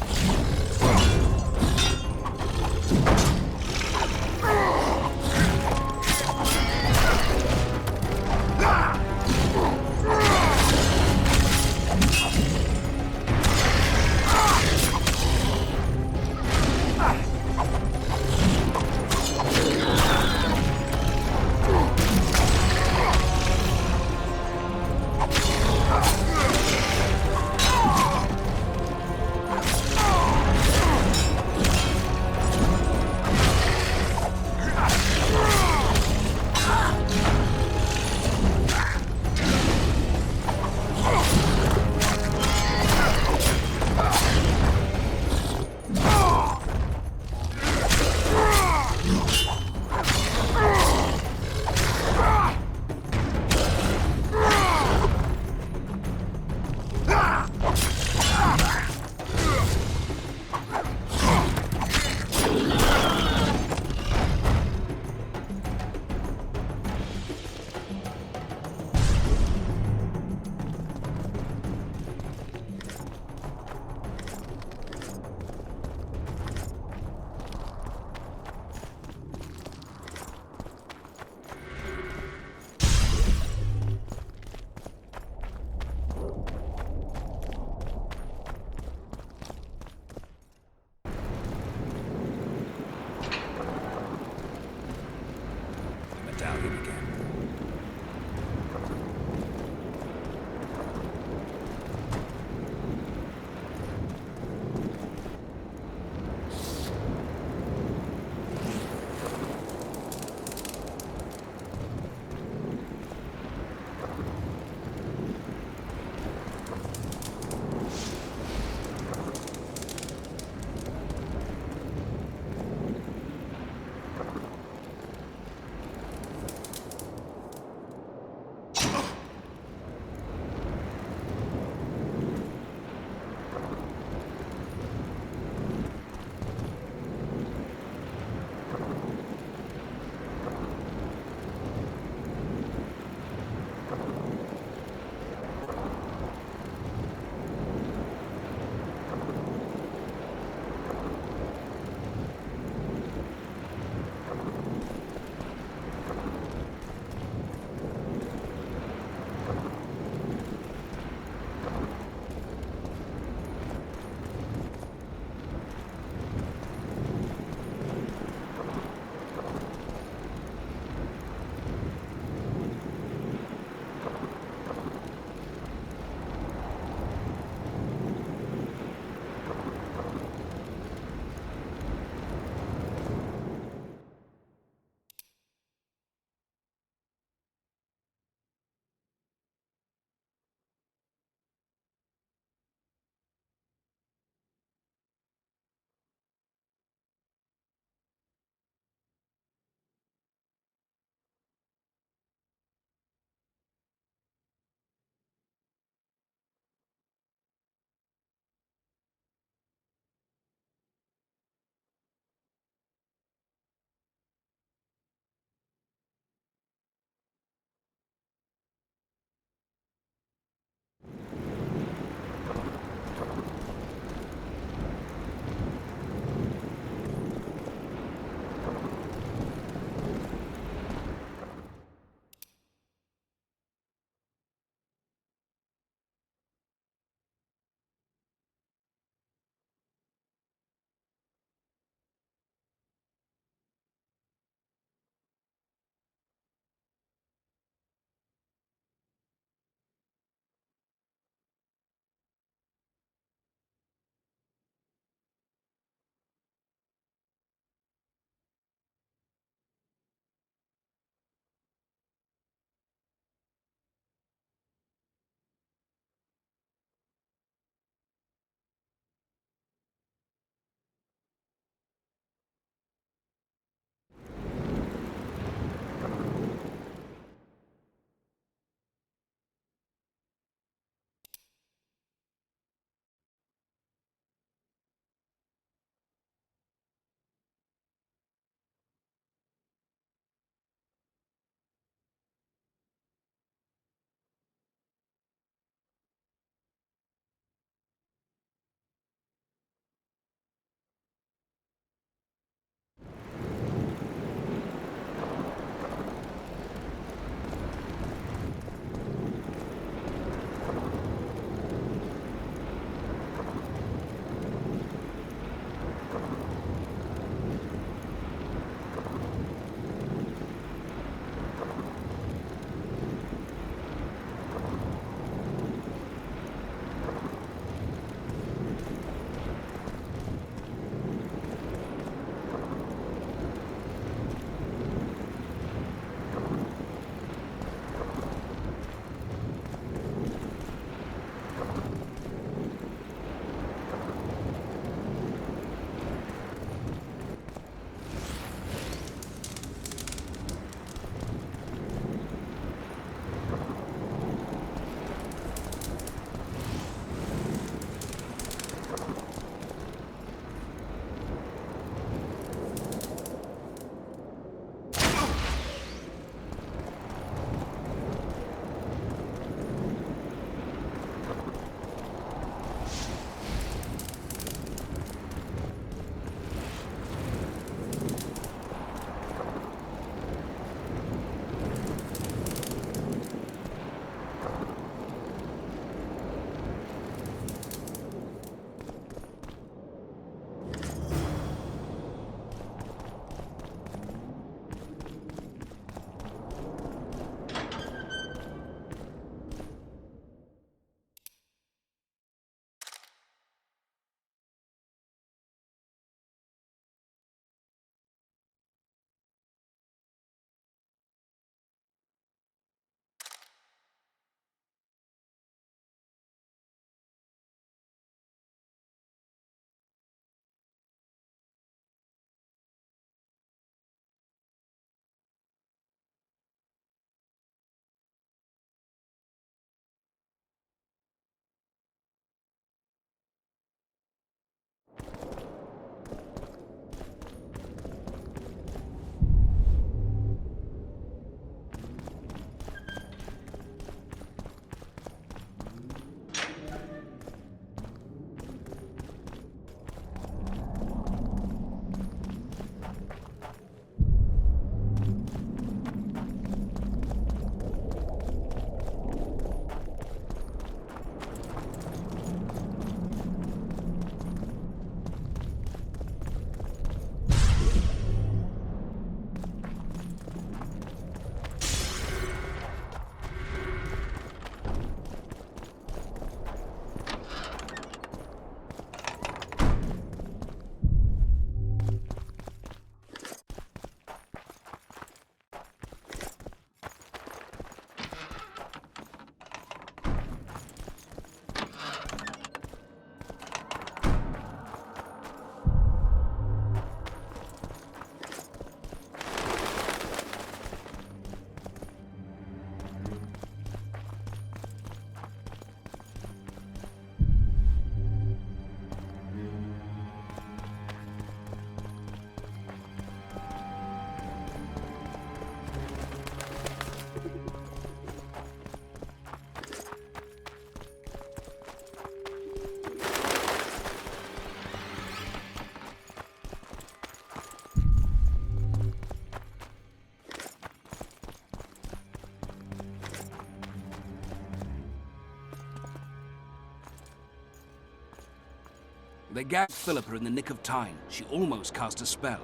Speaker 3: They gagged Philippa in the nick of time. She almost cast a spell.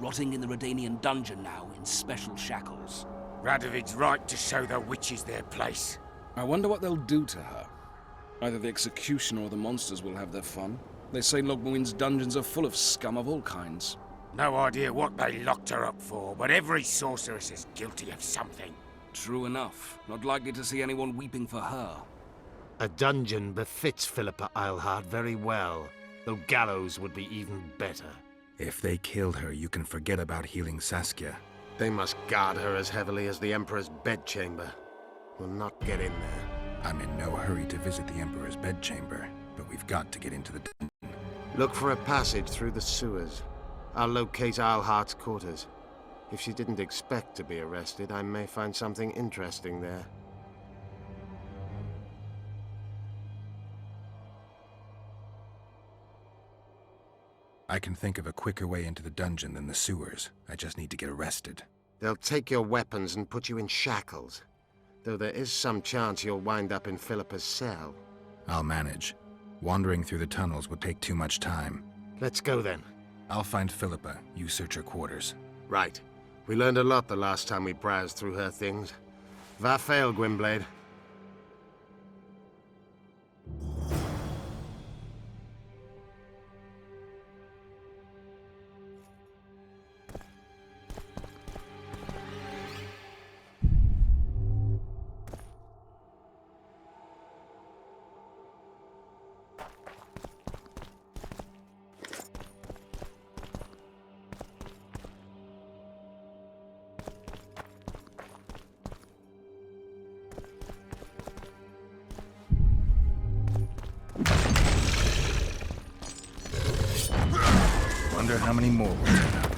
Speaker 3: Rotting in the Redanian dungeon now in special shackles.
Speaker 15: Radovid's right to show the witches their place.
Speaker 16: I wonder what they'll do to her. Either the executioner or the monsters will have their fun. They say Logmuin's dungeons are full of scum of all kinds.
Speaker 15: No idea what they locked her up for, but every sorceress is guilty of something.
Speaker 3: True enough. Not likely to see anyone weeping for her.
Speaker 14: A dungeon befits Philippa Eilhart very well, though gallows would be even better.
Speaker 6: If they killed her, you can forget about healing Saskia.
Speaker 10: They must guard her as heavily as the Emperor's bedchamber. We'll not get in there.
Speaker 6: I'm in no hurry to visit the Emperor's bedchamber, but we've got to get into the dungeon.
Speaker 10: Look for a passage through the sewers. I'll locate Eilhart's quarters. If she didn't expect to be arrested, I may find something interesting there.
Speaker 6: I can think of a quicker way into the dungeon than the sewers. I just need to get arrested.
Speaker 10: They'll take your weapons and put you in shackles. Though there is some chance you'll wind up in Philippa's cell.
Speaker 6: I'll manage. Wandering through the tunnels would take too much time.
Speaker 10: Let's go then.
Speaker 6: I'll find Philippa. You search her quarters.
Speaker 10: Right. We learned a lot the last time we browsed through her things. Va fail, Gwynblade.
Speaker 6: Wonder how many more will turn up.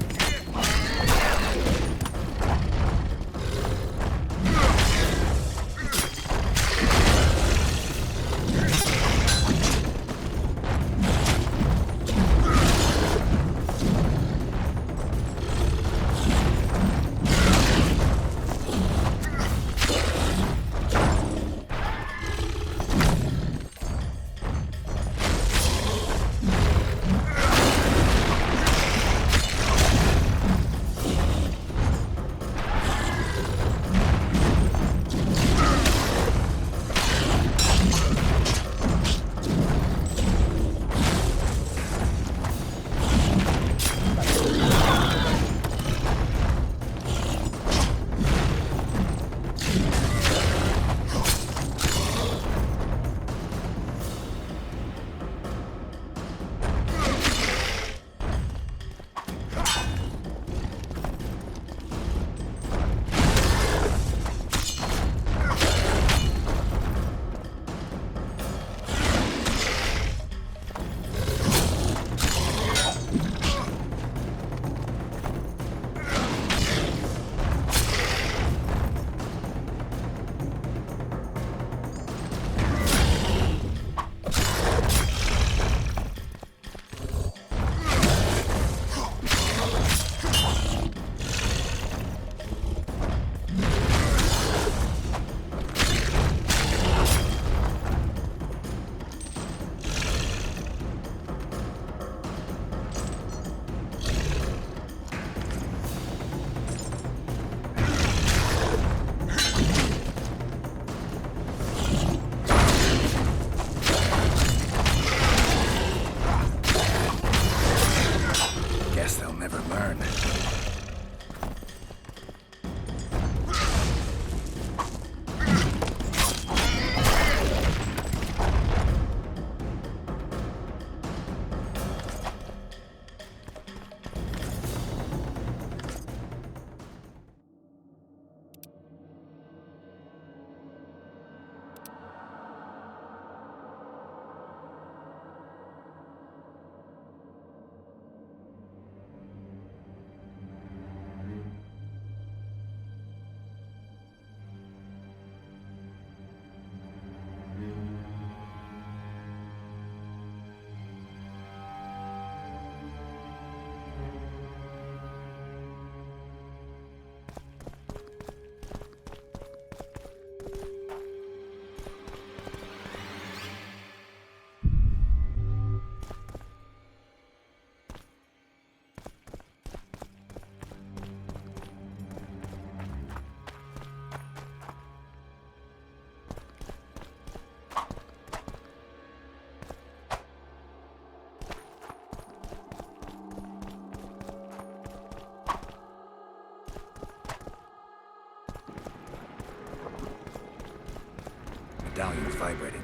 Speaker 17: medallion's vibrating.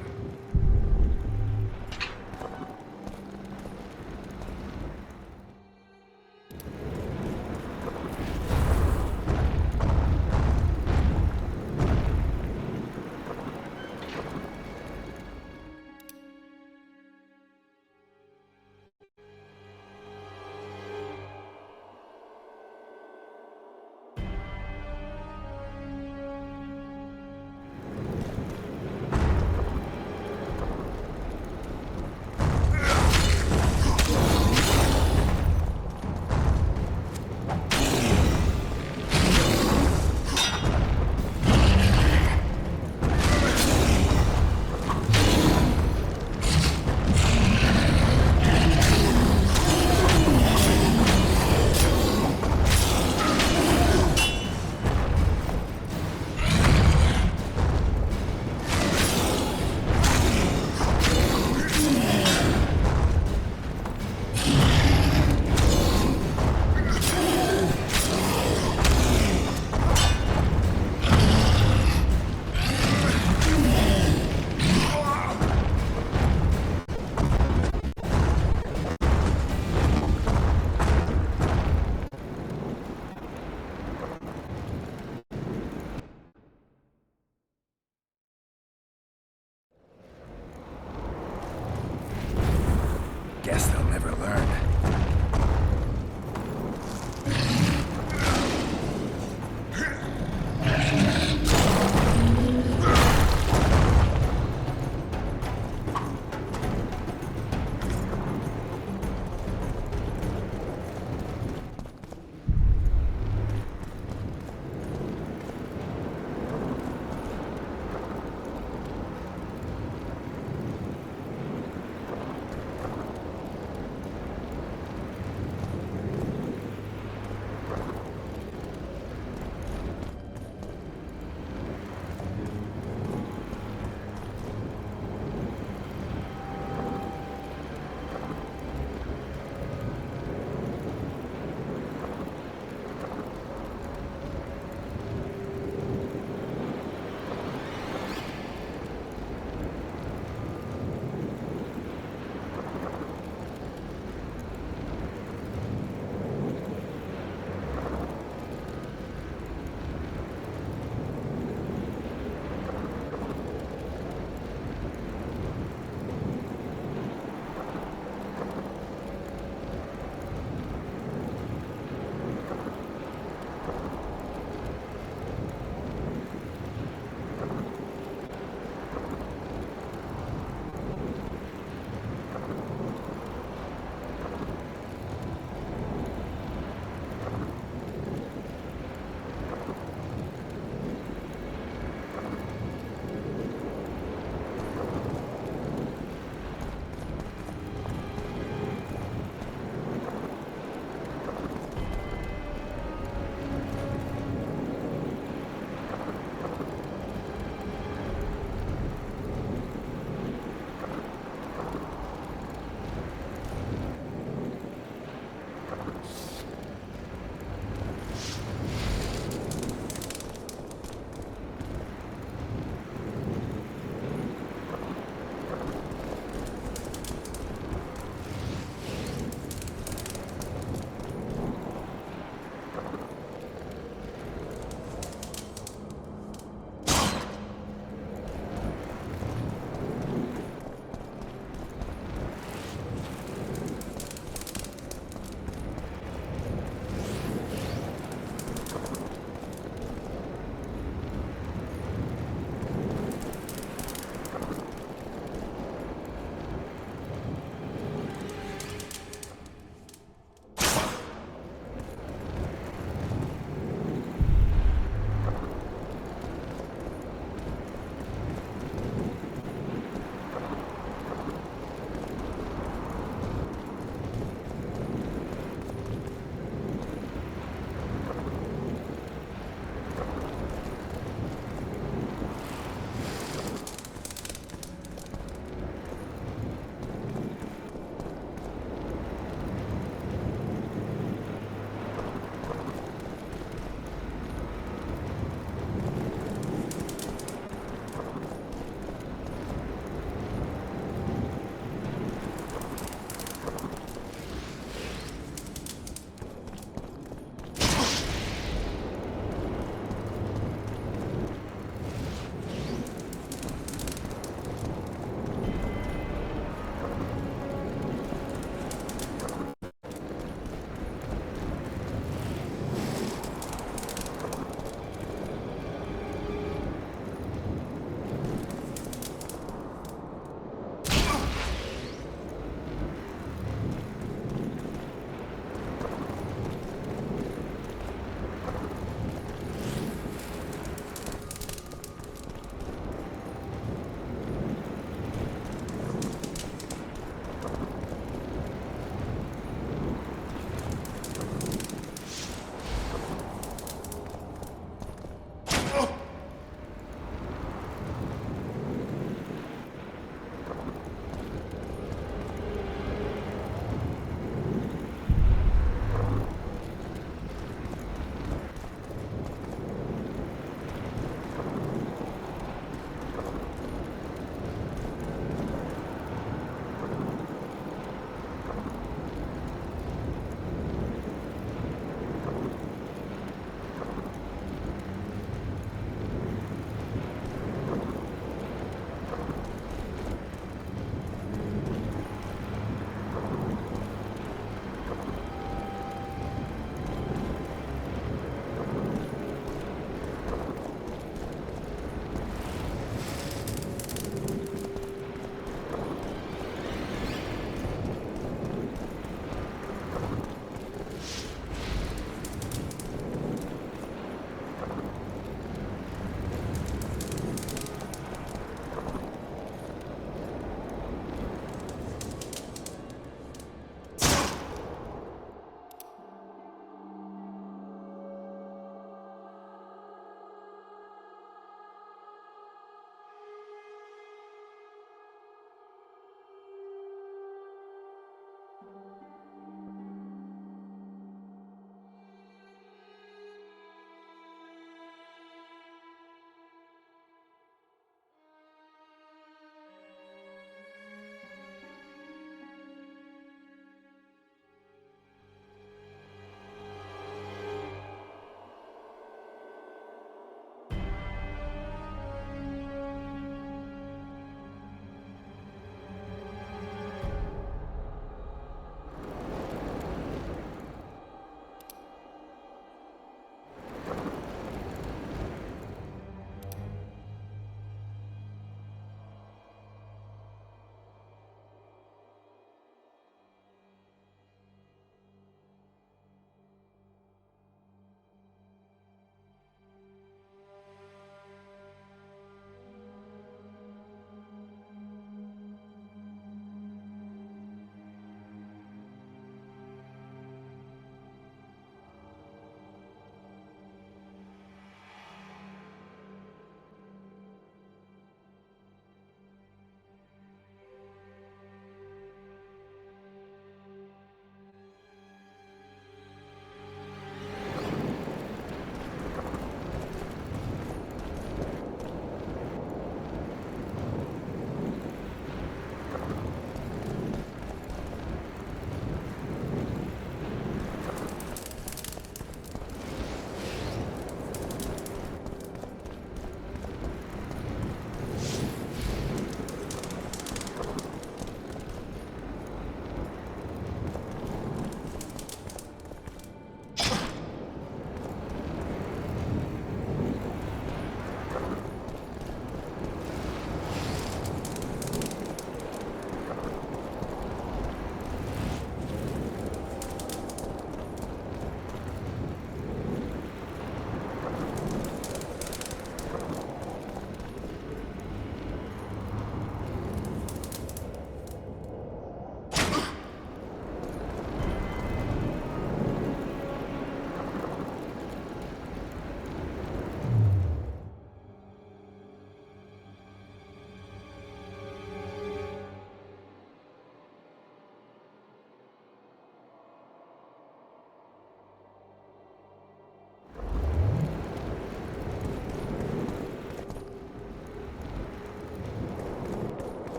Speaker 17: Guess they'll never learn.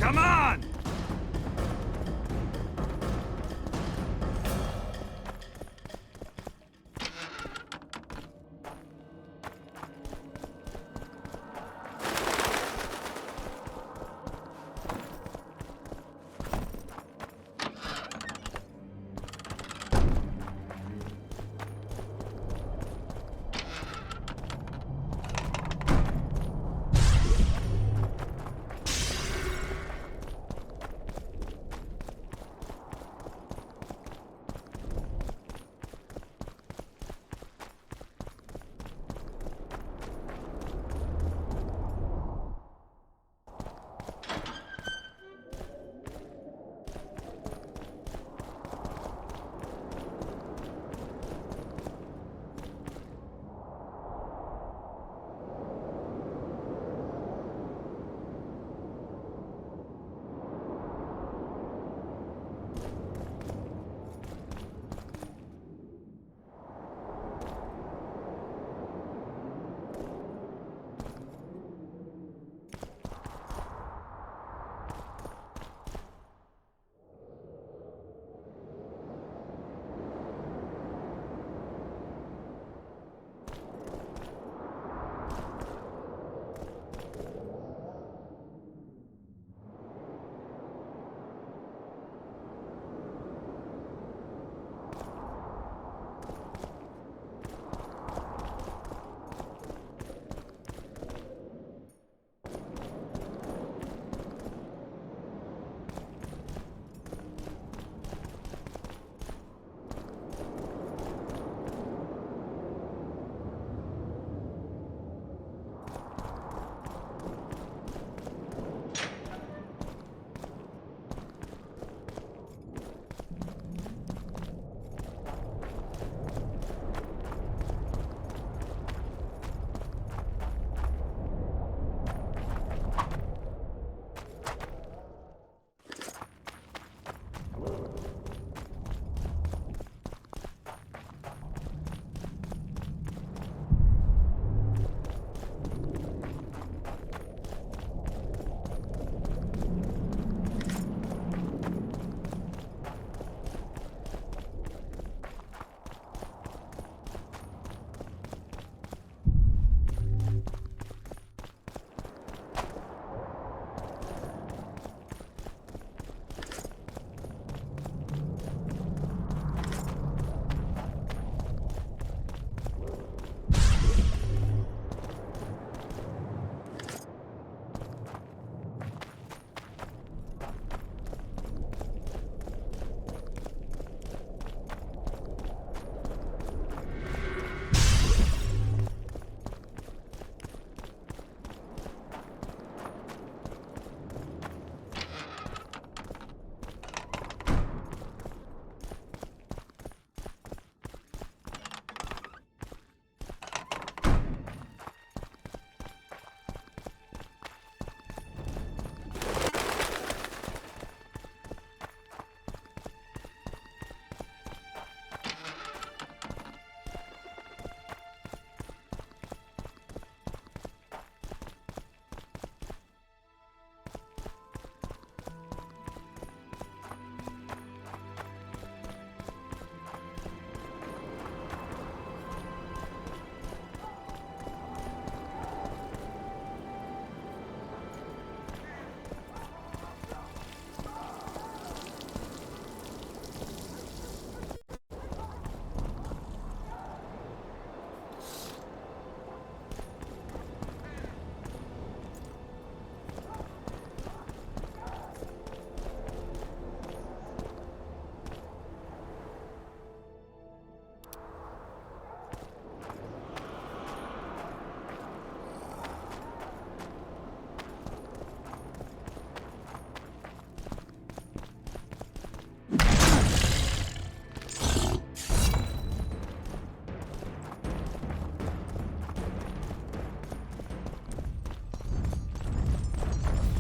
Speaker 4: Come on!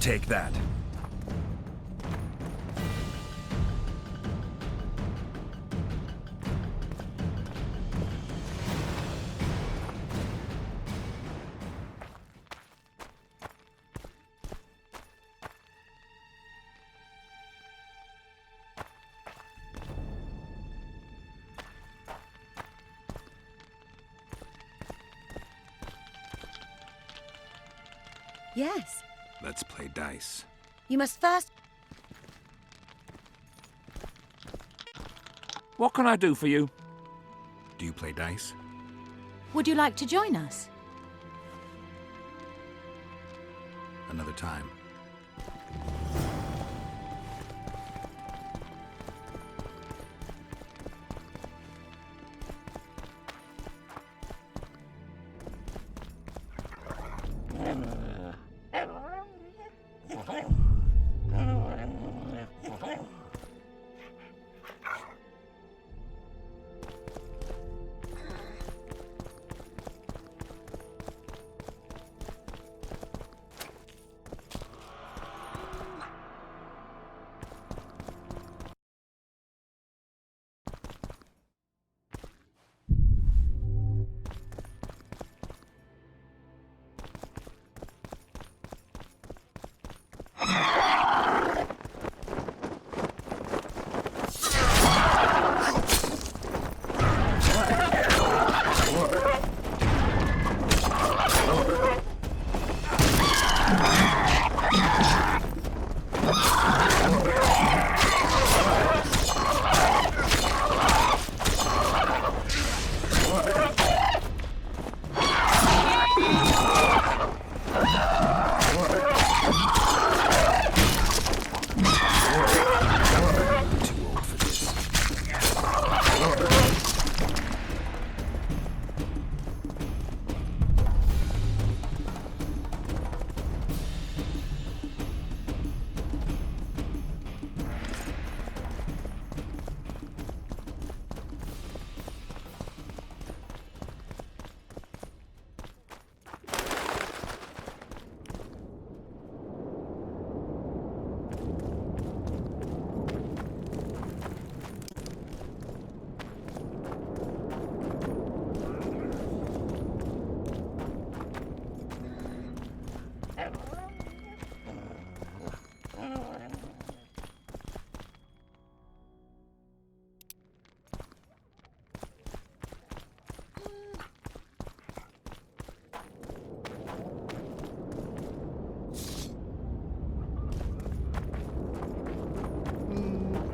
Speaker 17: Take that.
Speaker 18: Yes.
Speaker 6: Let's play dice.
Speaker 18: You must first...
Speaker 4: What can I do for you?
Speaker 6: Do you play dice?
Speaker 18: Would you like to join us?
Speaker 6: Another time.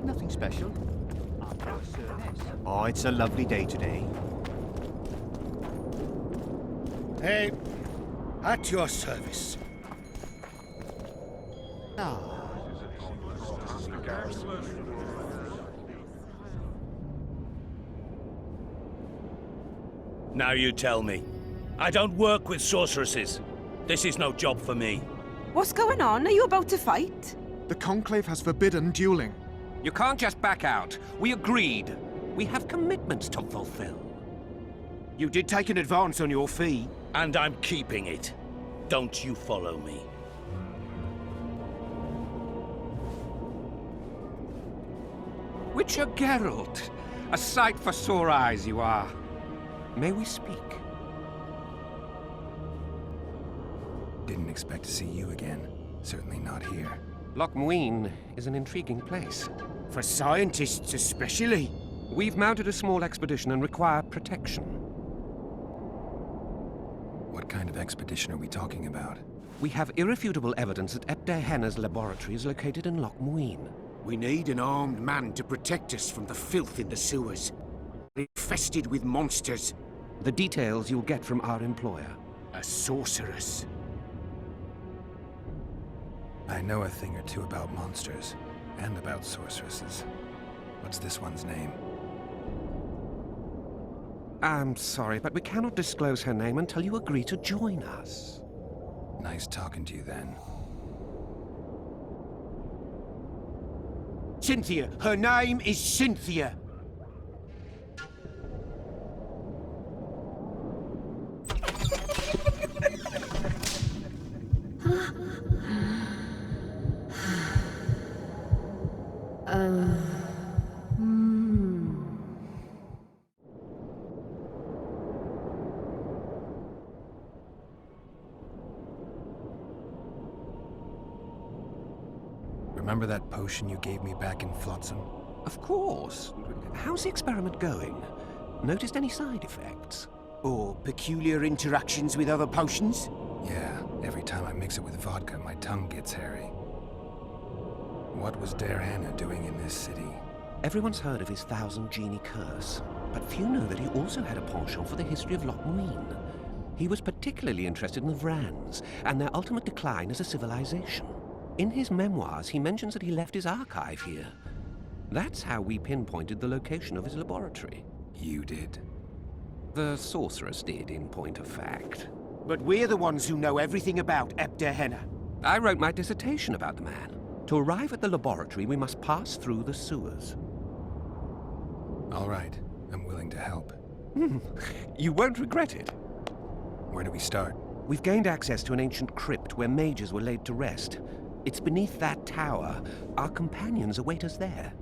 Speaker 19: Nothing special. Oh, it's a lovely day today.
Speaker 15: Hey, at your service.
Speaker 3: Now you tell me. I don't work with sorceresses. This is no job for me.
Speaker 7: What's going on? Are you about to fight?
Speaker 20: The Conclave has forbidden dueling.
Speaker 3: You can't just back out. We agreed. We have commitments to fulfill.
Speaker 15: You did take an advance on your fee.
Speaker 3: And I'm keeping it. Don't you follow me.
Speaker 21: Witcher Geralt, a sight for sore eyes you are. May we speak?
Speaker 6: Didn't expect to see you again. Certainly not here.
Speaker 22: Loch Muin is an intriguing place.
Speaker 15: For scientists especially.
Speaker 22: We've mounted a small expedition and require protection.
Speaker 6: What kind of expedition are we talking about?
Speaker 22: We have irrefutable evidence that Epte Henna's laboratory is located in Loch Muin.
Speaker 15: We need an armed man to protect us from the filth in the sewers. We're infested with monsters.
Speaker 22: The details you'll get from our employer.
Speaker 15: A sorceress.
Speaker 6: I know a thing or two about monsters, and about sorceresses. What's this one's name?
Speaker 22: I'm sorry, but we cannot disclose her name until you agree to join us.
Speaker 6: Nice talking to you then.
Speaker 15: Cynthia. Her name is Cynthia.
Speaker 6: Remember that potion you gave me back in Flotsam?
Speaker 22: Of course. How's the experiment going? Noticed any side effects?
Speaker 15: Or peculiar interactions with other potions?
Speaker 6: Yeah, Every time I mix it with vodka, my tongue gets hairy. What was Diana doing in this city?
Speaker 22: Everyone's heard of his 1,000 genie curse, but few know that he also had a penchant for the history of Loch Muin. He was particularly interested in the Vrans and their ultimate decline as a civilization. In his memoirs, he mentions that he left his archive here. That's how we pinpointed the location of his laboratory.
Speaker 6: You did?
Speaker 22: The sorceress did, in point of fact.
Speaker 15: But we're the ones who know everything about Ebdehenna.
Speaker 22: I wrote my dissertation about the man. To arrive at the laboratory, we must pass through the sewers.
Speaker 6: All right. I'm willing to help.
Speaker 22: You won't regret it.
Speaker 6: Where do we start?
Speaker 22: We've gained access to an ancient crypt where mages were laid to rest. It's beneath that tower. Our companions await us there.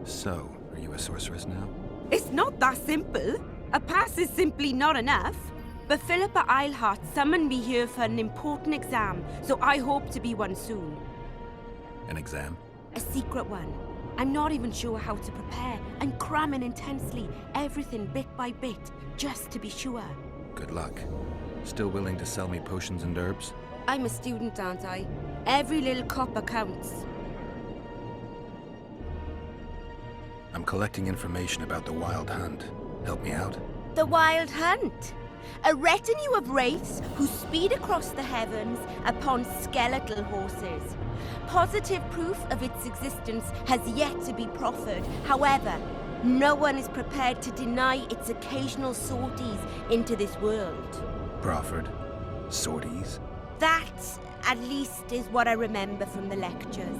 Speaker 6: So, are you a sorceress now?
Speaker 7: It's not that simple. A pass is simply not enough. But Philippa Eilhart summoned me here for an important exam, so I hope to be one soon.
Speaker 6: An exam?
Speaker 7: A secret one. I'm not even sure how to prepare. I'm cramming intensely, everything bit by bit, just to be sure.
Speaker 6: Good luck. Still willing to sell me potions and herbs?
Speaker 7: I'm a student, aren't I? Every little copper counts.
Speaker 6: I'm collecting information about the Wild Hunt. Help me out?
Speaker 7: The Wild Hunt. A retinue of wraiths who speed across the heavens upon skeletal horses. Positive proof of its existence has yet to be proffered. However, no one is prepared to deny its occasional sorties into this world.
Speaker 6: Proffered? Sorties?
Speaker 7: That, at least, is what I remember from the lectures.